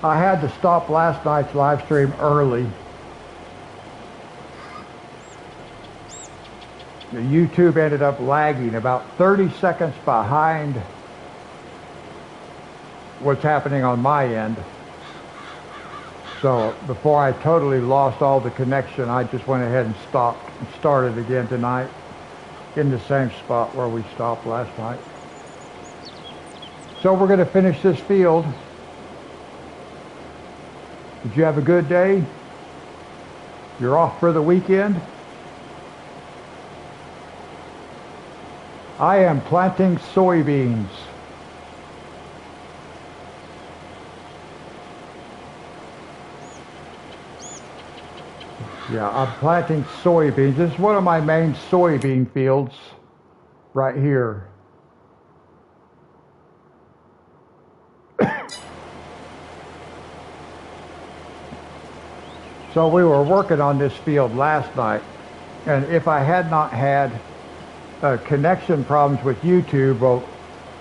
I had to stop last night's live stream early. The YouTube ended up lagging about 30 seconds behind what's happening on my end. So before I totally lost all the connection, I just went ahead and stopped and started again tonight in the same spot where we stopped last night. So we're going to finish this field. Did you have a good day? You're off for the weekend? I am planting soybeans. Yeah, I'm planting soybeans. This is one of my main soybean fields right here. So we were working on this field last night, and if I had not had connection problems with YouTube, well,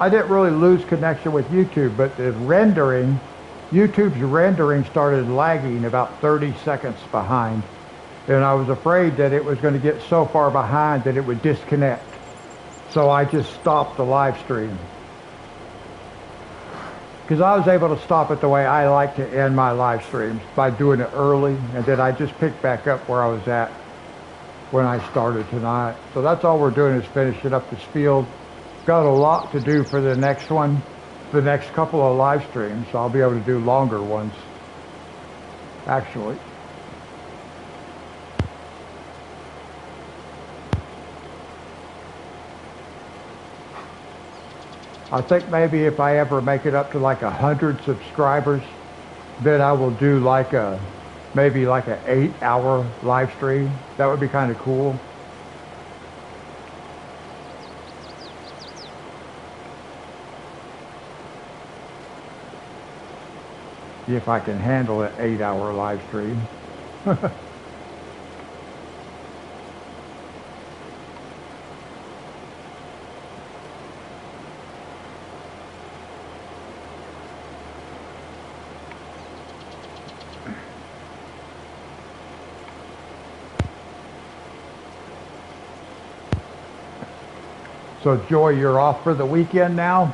I didn't really lose connection with YouTube, but the rendering, YouTube's rendering started lagging about 30 seconds behind. And I was afraid that it was going to get so far behind that it would disconnect. So I just stopped the live stream. Because I was able to stop it the way I like to end my live streams, by doing it early, and then I just picked back up where I was at when I started tonight. So that's all we're doing, is finishing up this field. Got a lot to do for the next one, the next couple of live streams. So I'll be able to do longer ones, actually. I think maybe if I ever make it up to like 100 subscribers, then I will do like maybe like an 8-hour live stream. That would be kind of cool. If I can handle an 8-hour live stream. So Joy, you're off for the weekend now?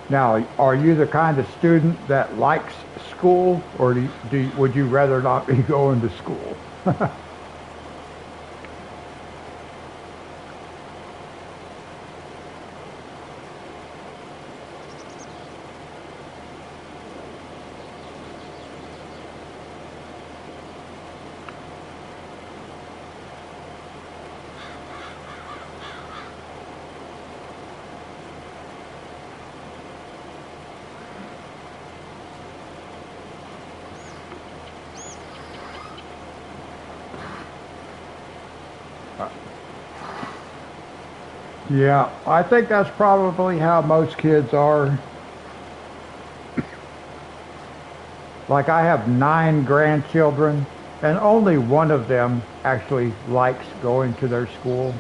Now, are you the kind of student that likes school, or would you rather not be going to school? Yeah, I think that's probably how most kids are. Like, I have 9 grandchildren, and only one of them actually likes going to their school.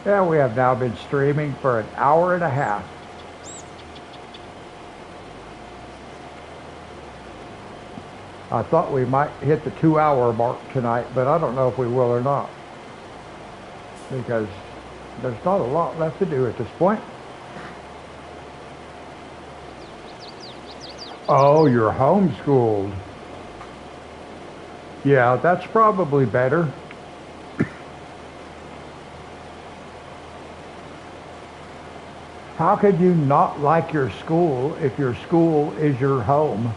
Yeah, we have now been streaming for an hour and a half. I thought we might hit the 2-hour mark tonight, but I don't know if we will or not, because there's not a lot left to do at this point. Oh, you're homeschooled. Yeah, that's probably better. How could you not like your school if your school is your home?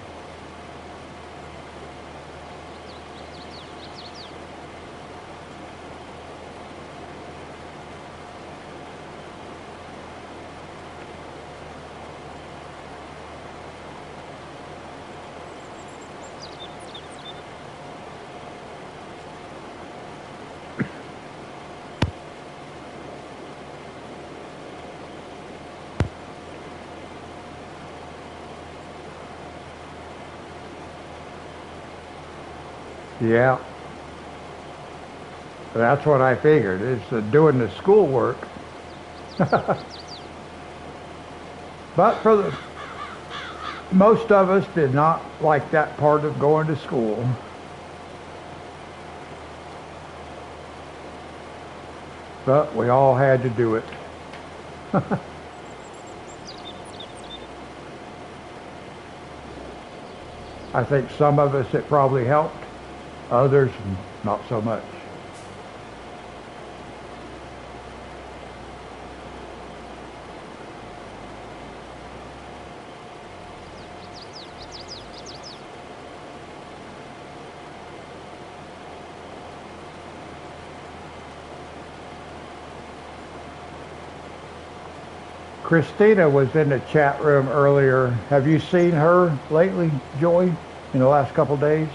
Yeah, that's what I figured. It's doing the schoolwork. But for most of us did not like that part of going to school. But we all had to do it. I think some of us it probably helped, others not so much. Christina was in the chat room earlier. Have you seen her lately, Joy, in the last couple days?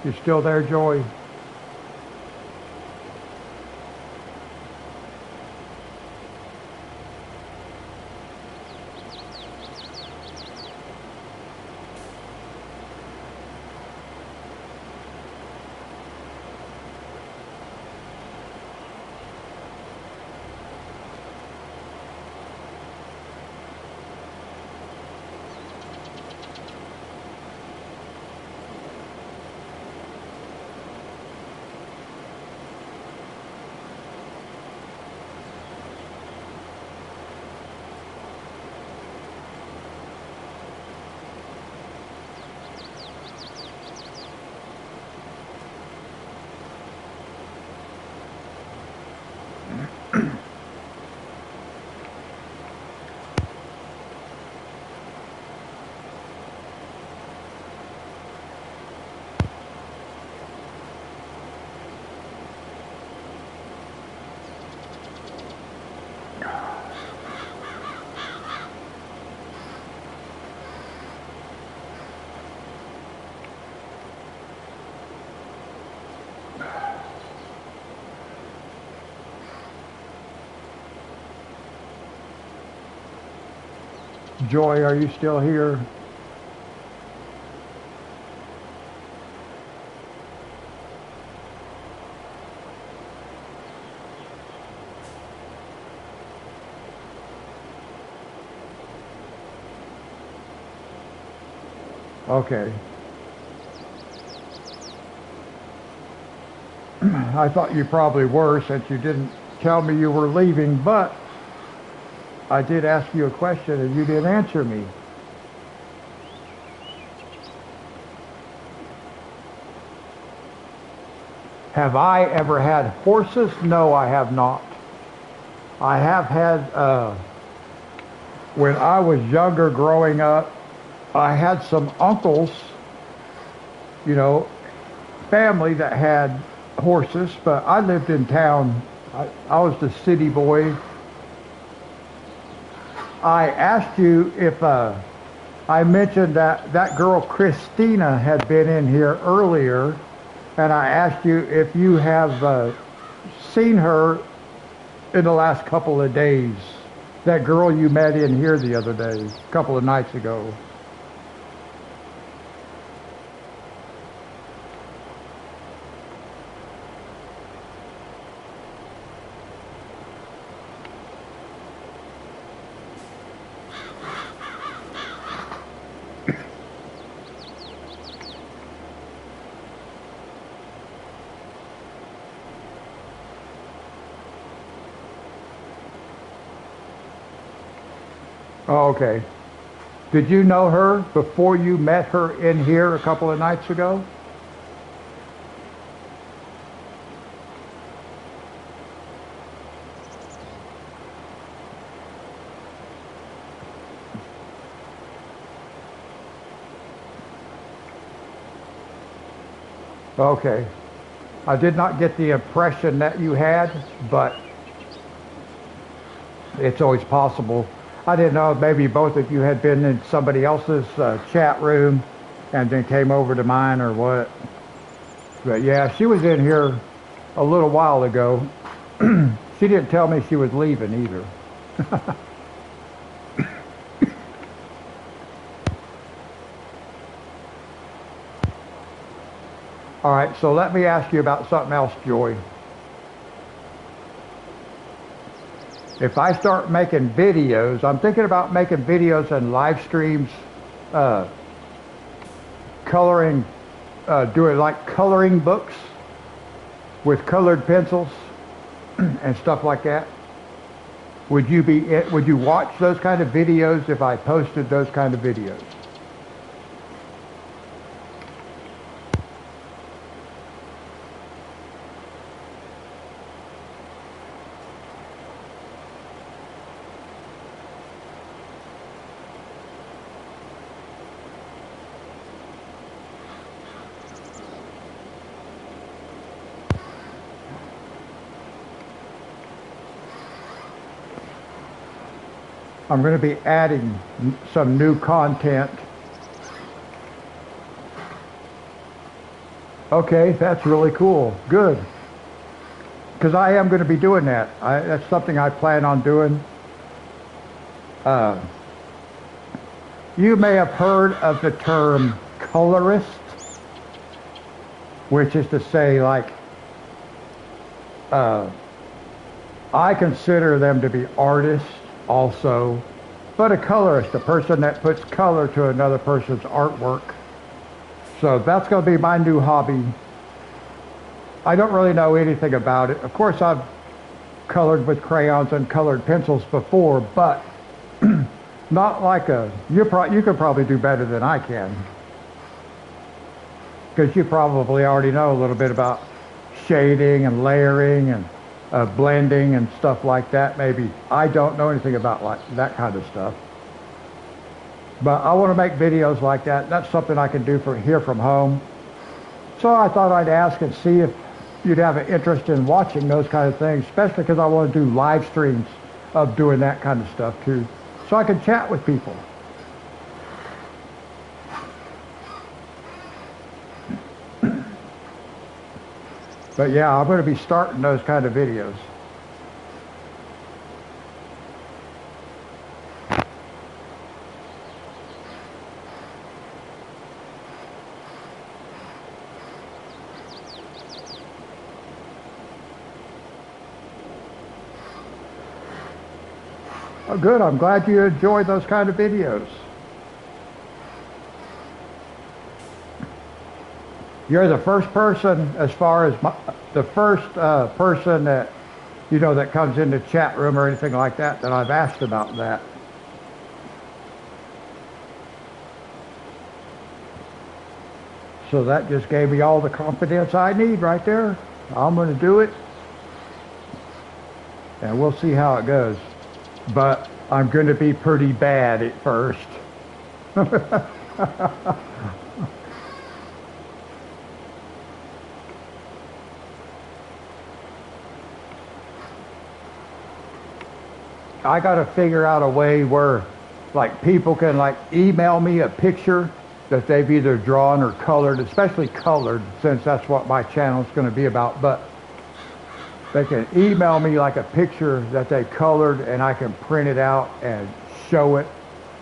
You still there, Joy? Joy, are you still here? Okay. I thought you probably were since you didn't tell me you were leaving, but I did ask you a question and you didn't answer me. Have I ever had horses? No, I have not. I have had, when I was younger growing up, I had some uncles, you know, family that had horses, but I lived in town. I was the city boy. I asked you if I mentioned that that girl Christina had been in here earlier, and I asked you if you have seen her in the last couple of days. That girl you met in here the other day, a couple of nights ago. Oh, okay. Did you know her before you met her in here a couple of nights ago? Okay. I did not get the impression that you had, but it's always possible. I didn't know if maybe both of you had been in somebody else's chat room and then came over to mine or what. But yeah, she was in here a little while ago. She didn't tell me she was leaving either. All right, so let me ask you about something else, Joy. if I start making videos, I'm thinking about making videos and live streams, uh, coloring, doing like coloring books with colored pencils and stuff like that. Would you watch those kind of videos if I posted those kind of videos? I'm going to be adding some new content. Okay, that's really cool. Good. Because I am going to be doing that. That's something I plan on doing. Uh, you may have heard of the term colorist, which is to say, like, I consider them to be artists also, but a colorist, a person that puts color to another person's artwork. So that's going to be my new hobby. I don't really know anything about it. Of course, I've colored with crayons and colored pencils before, but not like you could probably do better than I can, because you probably already know a little bit about shading and layering and blending and stuff like that. Maybe I don't know anything about like that kind of stuff, but I want to make videos like that. That's something I can do here from home. So I thought I'd ask and see if you'd have an interest in watching those kind of things, especially because I want to do live streams of doing that kind of stuff too, so I can chat with people. But yeah, I'm going to be starting those kind of videos. Oh, good. I'm glad you enjoy those kind of videos. You're the first person, as far as the first person that, you know, that comes in the chat room or anything like that, that I've asked about that. So that just gave me all the confidence I need right there. I'm going to do it, and we'll see how it goes. But I'm going to be pretty bad at first. I got to figure out a way where, like, people can, like, email me a picture that they've either drawn or colored, especially colored, since that's what my channel is going to be about. But they can email me like a picture that they colored, and I can print it out and show it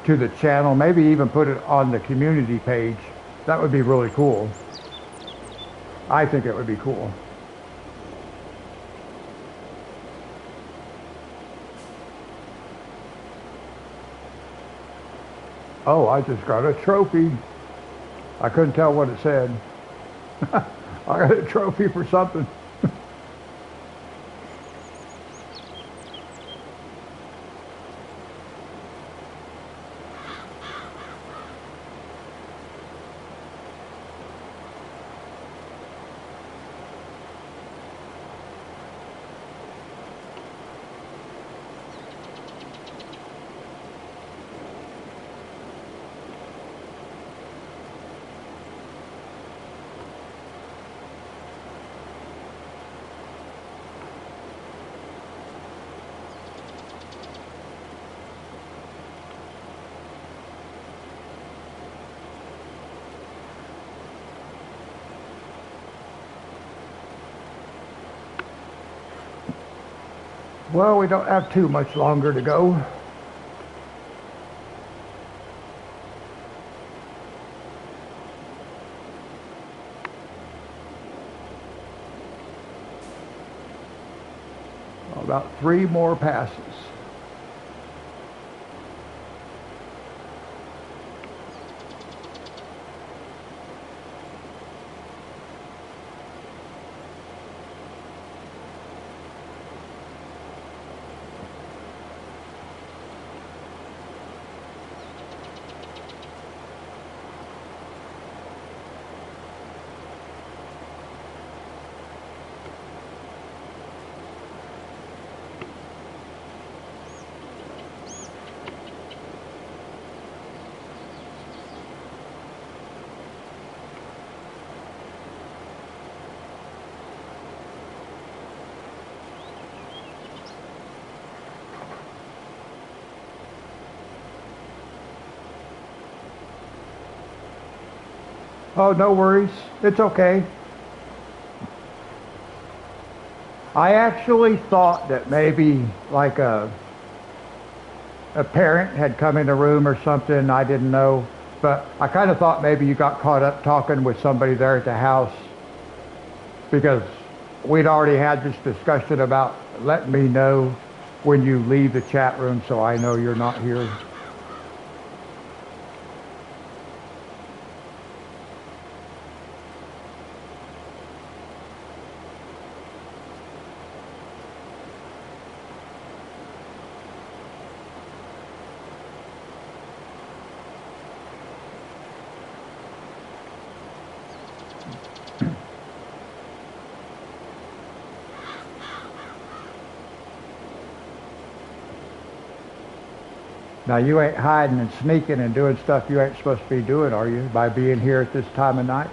to the channel, maybe even put it on the community page. That would be really cool. I think it would be cool. Oh, I just got a trophy. I couldn't tell what it said. I got a trophy for something. Well, we don't have too much longer to go. About 3 more passes. Oh, no worries. It's okay. I actually thought that maybe like a parent had come in the room or something. I didn't know. But I kind of thought maybe you got caught up talking with somebody there at the house, because we'd already had this discussion about letting me know when you leave the chat room so I know you're not here. Now, you ain't hiding and sneaking and doing stuff you ain't supposed to be doing, are you, by being here at this time of night?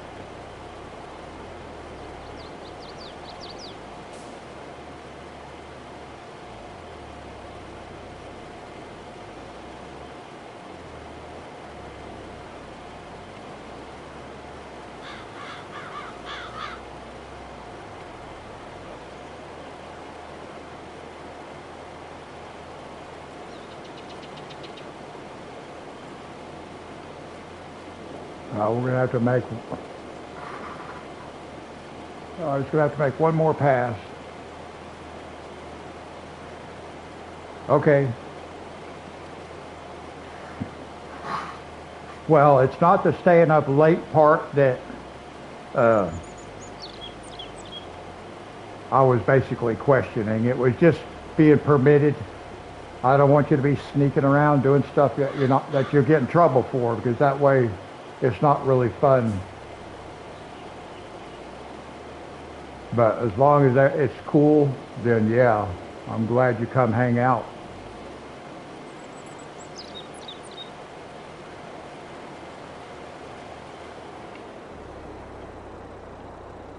We're gonna have to make. Just gonna have to make one more pass. Okay. Well, it's not the staying up late part that I was basically questioning. It was just being permitted. I don't want you to be sneaking around doing stuff that you'll get in trouble for, because that way it's not really fun. But as long as it's cool, then yeah, I'm glad you come hang out.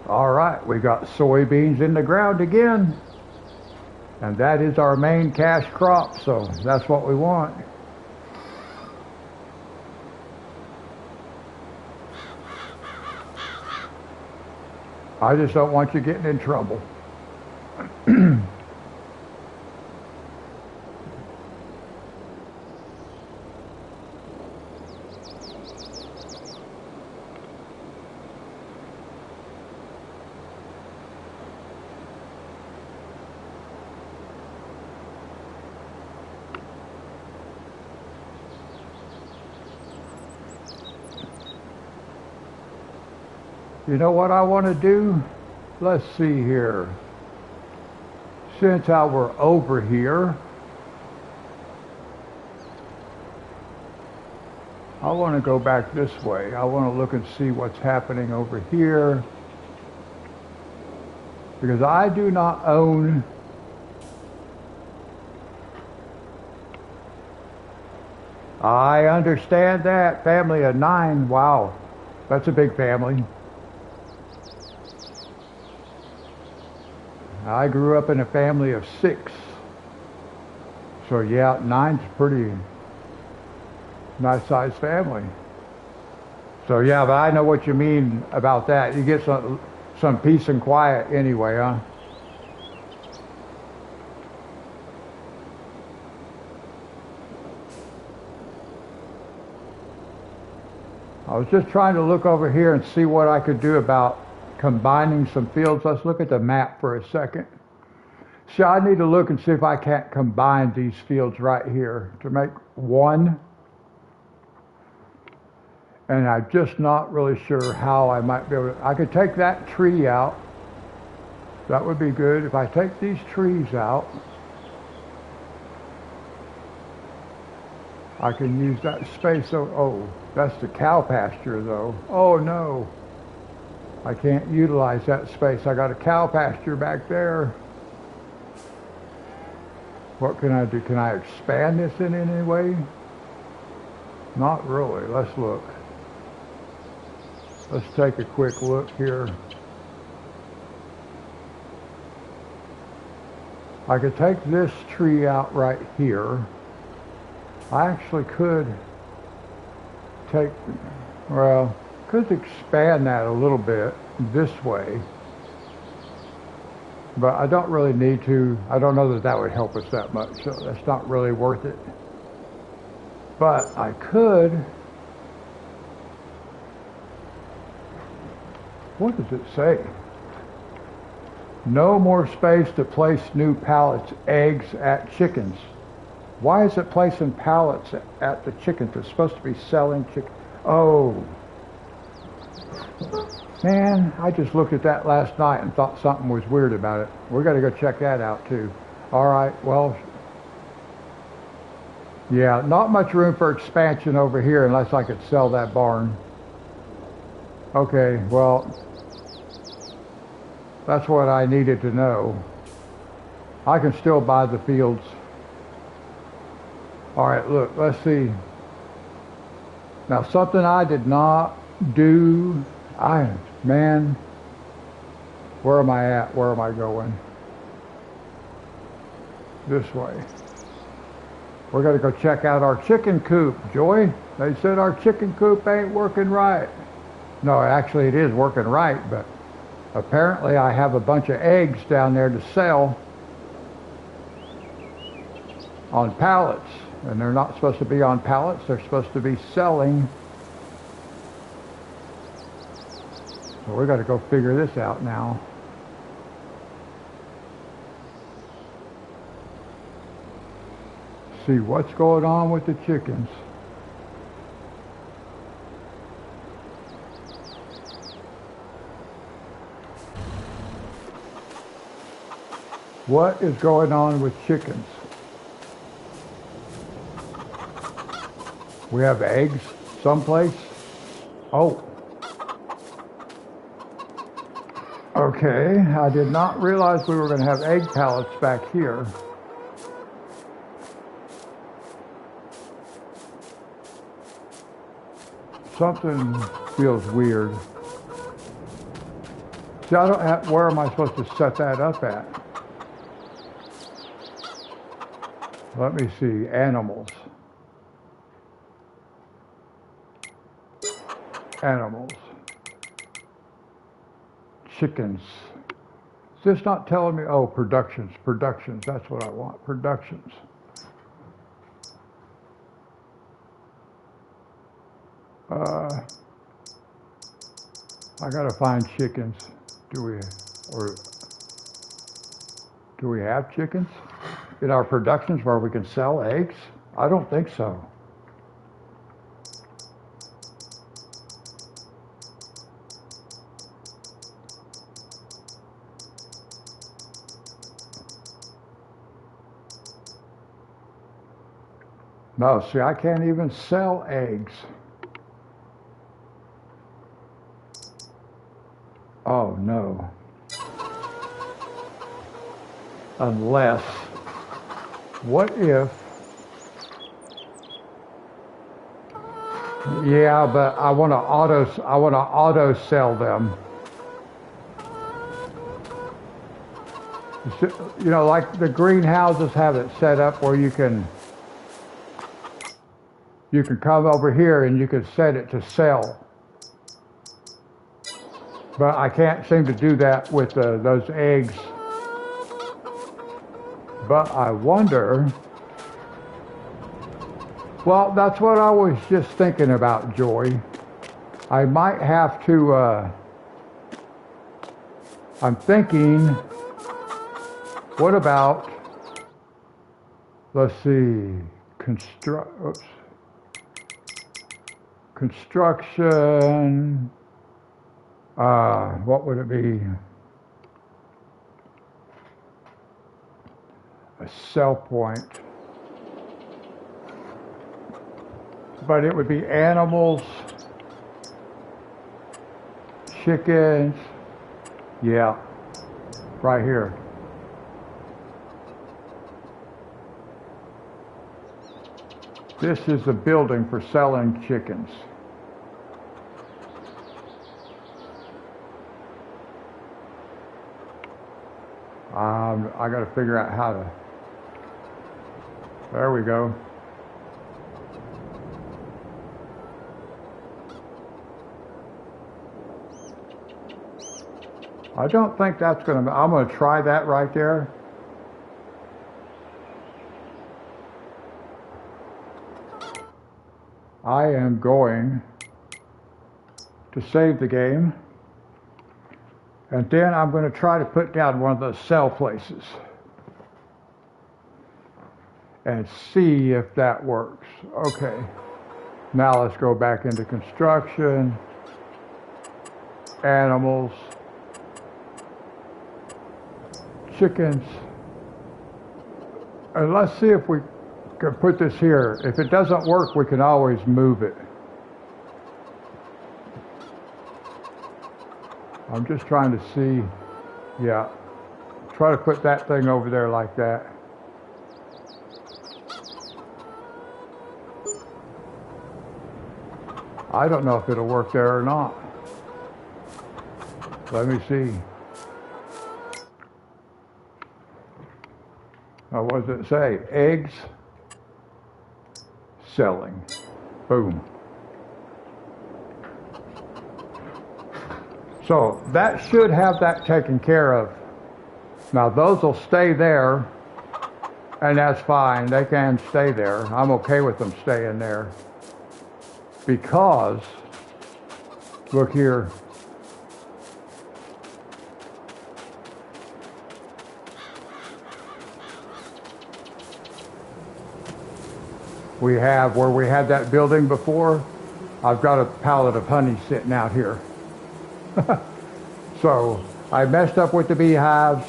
All right, we got soybeans in the ground again. And that is our main cash crop, so that's what we want. I just don't want you getting in trouble. You know what I want to do? Let's see here. Since I were over here, I want to go back this way. I want to look and see what's happening over here, because I do not own I understand that. Family of 9. Wow. That's a big family. I grew up in a family of 6. So yeah, 9's pretty nice sized family. So yeah, but I know what you mean about that. You get some peace and quiet anyway, huh? I was just trying to look over here and see what I could do about combining some fields. Let's look at the map for a second. See, I need to look and see if I can't combine these fields right here to make one. And I'm just not really sure how I might be able to. I could take that tree out. That would be good. If I take these trees out, I can use that space. Oh, that's the cow pasture though. Oh no. I can't utilize that space. I got a cow pasture back there. What can I do? Can I expand this in any way? Not really. Let's look. Let's take a quick look here. I could take this tree out right here. I actually could could expand that a little bit this way. But I don't really need to. I don't know that that would help us that much, so that's not really worth it. But I could. What does it say? No more space to place new pallets, eggs at chickens. Why is it placing pallets at the chickens? It's supposed to be selling chicken. Oh. Man, I just looked at that last night and thought something was weird about it. We got to go check that out too. All right, well, yeah, not much room for expansion over here unless I could sell that barn. Okay, well, that's what I needed to know. I can still buy the fields. All right, look, let's see. Now, something I did not do, man, where am I at? Where am I going? This way. We're going to go check out our chicken coop, Joy. They said our chicken coop ain't working right. No, actually it is working right, but apparently I have a bunch of eggs down there to sell on pallets. And they're not supposed to be on pallets. They're supposed to be selling. So we got to go figure this out now. See what's going on with the chickens. What is going on with chickens? We have eggs someplace. Oh. Okay, I did not realize we were going to have egg pallets back here. Something feels weird. See, I don't have, where am I supposed to set that up at? Let me see, animals. Animals. Chickens. Is this not telling me? Oh, productions. That's what I want. Productions. I gotta find chickens. Do we have chickens in our productions where we can sell eggs? I don't think so. No, see, I can't even sell eggs. Oh, no. Unless, what if, yeah, but I want to auto sell them. You know, like the greenhouses have it set up where you can come over here and you can set it to sell. But I can't seem to do that with those eggs. But I wonder, well, that's what I was just thinking about, Joy. I might have to, I'm thinking What about, let's see, construction, what would it be? A sell point. But it would be animals, chickens, yeah, right here. This is the building for selling chickens. I got to figure out how to, there we go. I don't think that's going to, I'm going to try that right there. I am going to save the game. And then I'm going to try to put down one of those sell places and see if that works. Okay. Now let's go back into construction, animals, chickens, and let's see if we can put this here. If it doesn't work, we can always move it. I'm just trying to see, yeah, try to put that thing over there like that. I don't know if it'll work there or not. Let me see. Now, what does it say? Eggs selling. Boom. So that should have that taken care of. Now those will stay there, and that's fine. They can stay there. I'm okay with them staying there. Because, look here. We have, where we had that building before, I've got a pallet of honey sitting out here. So I messed up with the beehives.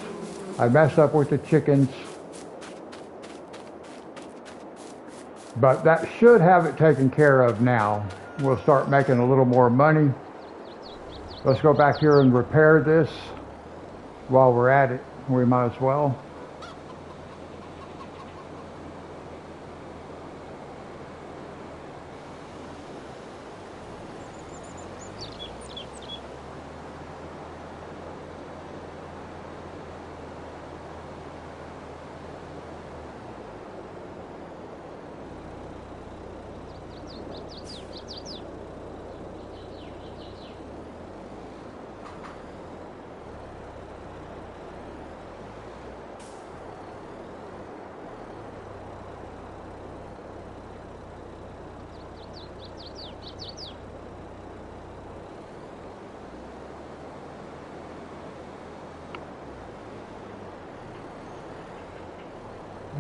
I messed up with the chickens. But that should have it taken care of now. We'll start making a little more money. Let's go back here and repair this while we're at it. We might as well.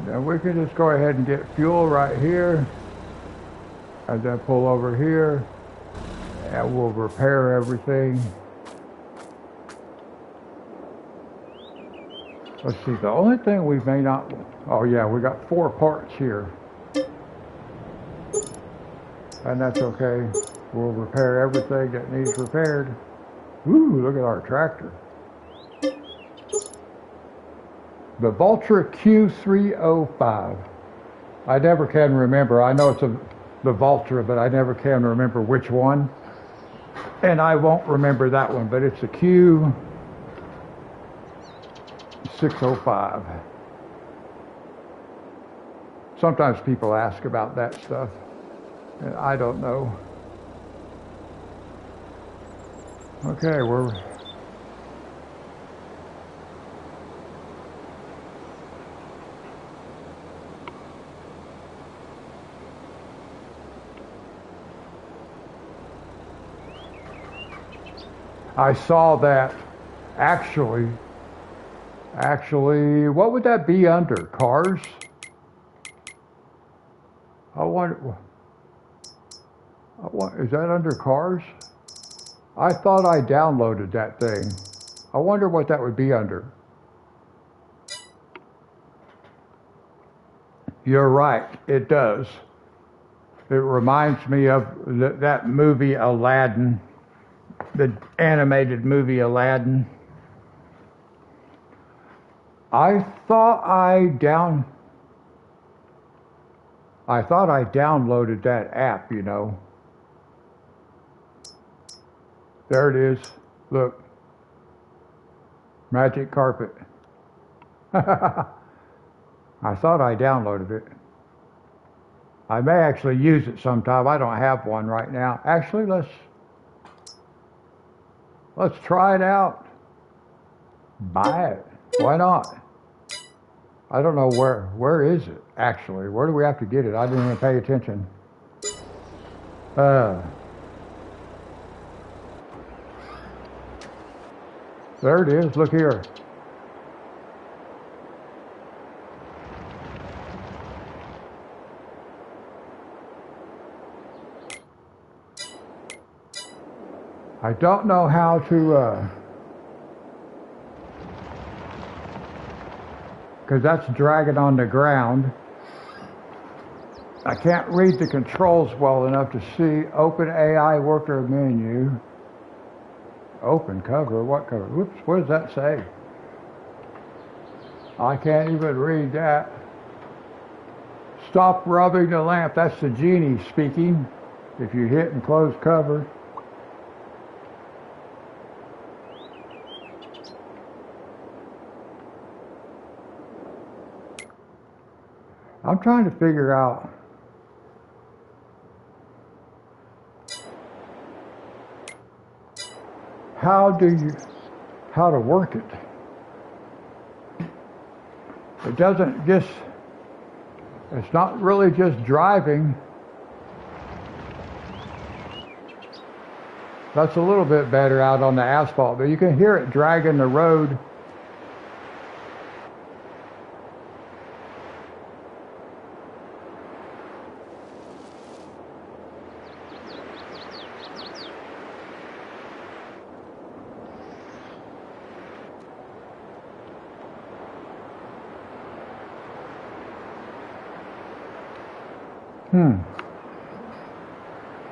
And we can just go ahead and get fuel right here, and then pull over here, and we'll repair everything. Let's see, the only thing we may not, oh yeah, we got 4 parts here. And that's okay. We'll repair everything that needs repaired. Ooh, look at our tractor. The Valtra Q305. I never can remember. I know it's the Valtra, but I never can remember which one. And I won't remember that one, but it's a Q605. Sometimes people ask about that stuff, and I don't know. Okay, I saw that actually Actually, what would that be under? Cars? I wonder, is that under cars? I thought I downloaded that thing. I wonder what that would be under. You're right, it does. It reminds me of that movie Aladdin, the animated movie Aladdin. I thought I downloaded that app, you know. There it is. Look. Magic carpet. I thought I downloaded it. I may actually use it sometime. I don't have one right now. Actually, let's try it out. Buy it. Why not? I don't know where is it actually? Where do we have to get it? I didn't even pay attention. There it is. Look here. I don't know how to, because that's dragging on the ground. I can't read the controls well enough to see. Open AI worker menu. Open cover, what cover? Whoops, what does that say? I can't even read that. Stop rubbing the lamp, that's the genie speaking. If you hit and close cover. I'm trying to figure out how to work it. It doesn't just, it's not really just driving. That's a little bit better out on the asphalt, but you can hear it dragging the road.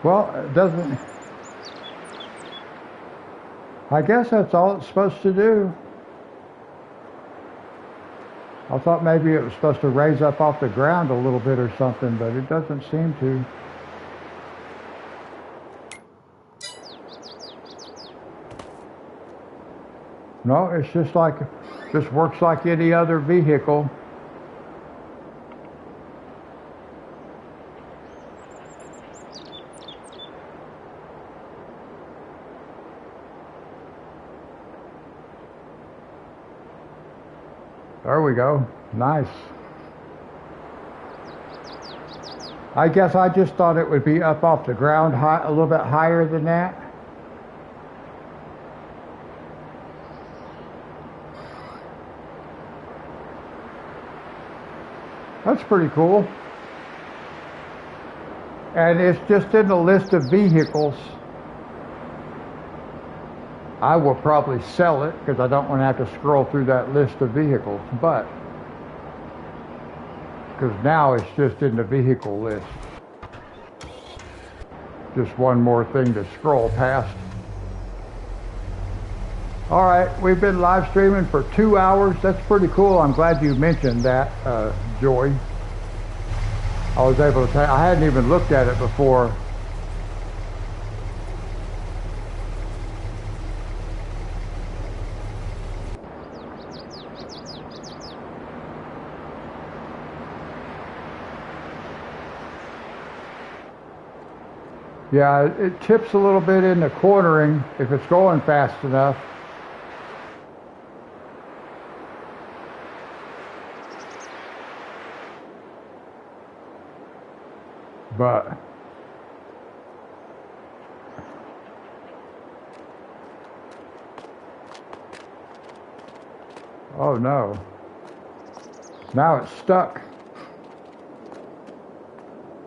Well, it doesn't. I guess that's all it's supposed to do. I thought maybe it was supposed to raise up off the ground a little bit or something, but it doesn't seem to. No, it's just works like any other vehicle. There we go. Nice. I guess I just thought it would be up off the ground high, a little bit higher than that. That's pretty cool. And it's just in the list of vehicles. I will probably sell it because I don't want to have to scroll through that list of vehicles, but because now it's just in the vehicle list. Just one more thing to scroll past. All right, we've been live streaming for 2 hours. That's pretty cool. I'm glad you mentioned that, Joy. I was able to I hadn't even looked at it before. Yeah, it tips a little bit in the cornering if it's going fast enough. But Oh no. Now it's stuck.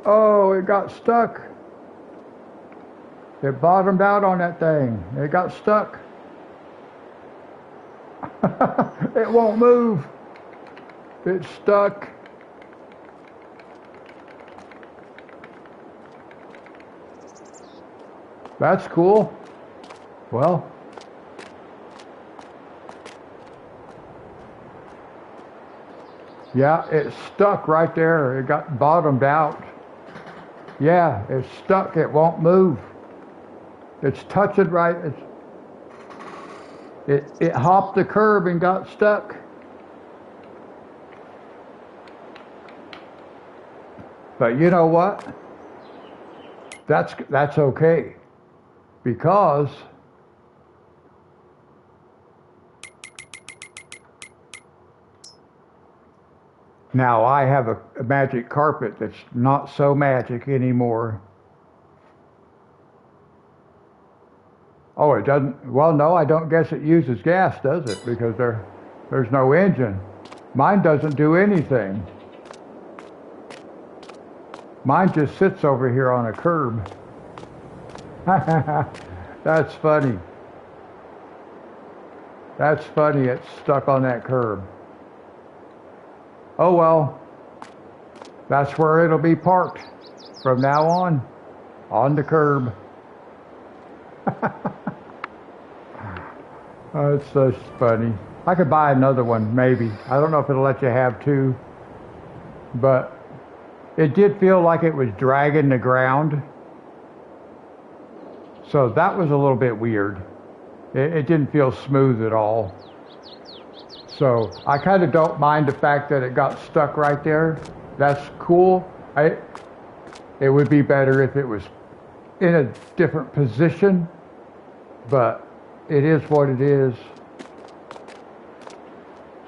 Oh, it got stuck. It bottomed out on that thing. It got stuck. It won't move. It's stuck. That's cool. Well, yeah, it's stuck right there. It got bottomed out. Yeah, it's stuck. It won't move. It's touching right. It hopped the curb and got stuck. But you know what? That's okay, because now I have a magic carpet that's not so magic anymore. Oh, it doesn't. Well, no, I don't guess it uses gas, does it? Because there's no engine. Mine doesn't do anything. Mine just sits over here on a curb. That's funny. That's funny. It's stuck on that curb. Oh well. That's where it'll be parked from now on the curb. Oh, it's so funny. I could buy another one, maybe. I don't know if it'll let you have two, but it did feel like it was dragging the ground. So that was a little bit weird. It didn't feel smooth at all. So I kind of don't mind the fact that it got stuck right there. That's cool. It would be better if it was in a different position, but it is what it is.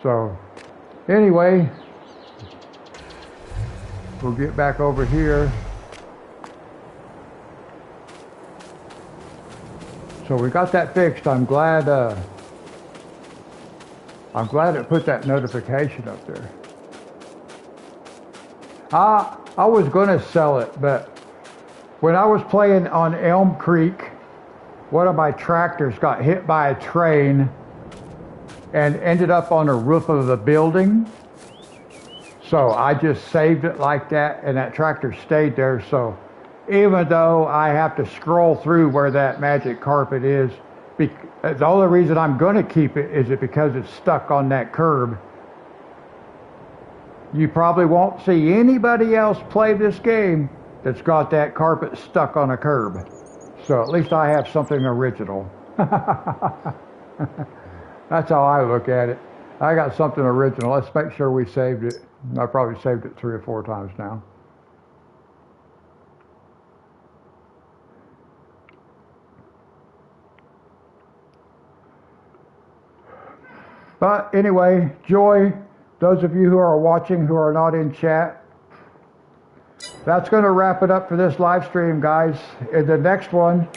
So anyway, we'll get back over here. So we got that fixed. I'm glad it put that notification up there. I was going to sell it, but when I was playing on Elm Creek, one of my tractors got hit by a train and ended up on the roof of the building. So I just saved it like that, and that tractor stayed there. So even though I have to scroll through where that magic carpet is, the only reason I'm going to keep it is because it's stuck on that curb. You probably won't see anybody else play this game that's got that carpet stuck on a curb. So at least I have something original. That's how I look at it. I got something original. Let's make sure we saved it. I probably saved it 3 or 4 times now. But anyway, Joy, those of you who are watching who are not in chat, that's going to wrap it up for this live stream, guys. In the next one,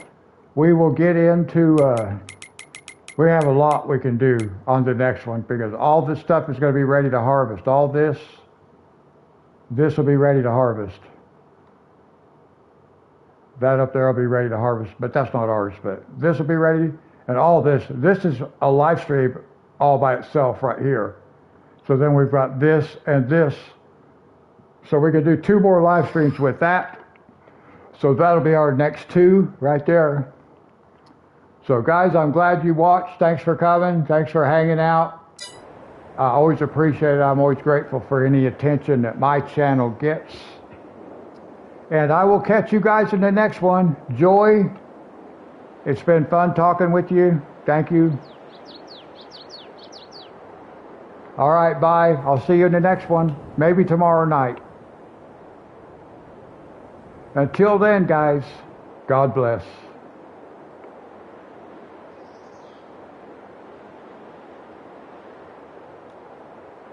we will get into, we have a lot we can do on the next one, because all this stuff is going to be ready to harvest. All this will be ready to harvest. That up there will be ready to harvest, but that's not ours. But this will be ready, and all this is a live stream all by itself right here. So then we've got this and this. So we can do 2 more live streams with that. So that'll be our next 2 right there. So guys, I'm glad you watched. Thanks for coming. Thanks for hanging out. I always appreciate it. I'm always grateful for any attention that my channel gets. And I will catch you guys in the next one. Joy, it's been fun talking with you. Thank you. All right, bye. I'll see you in the next one. Maybe tomorrow night. Until then, guys, God bless.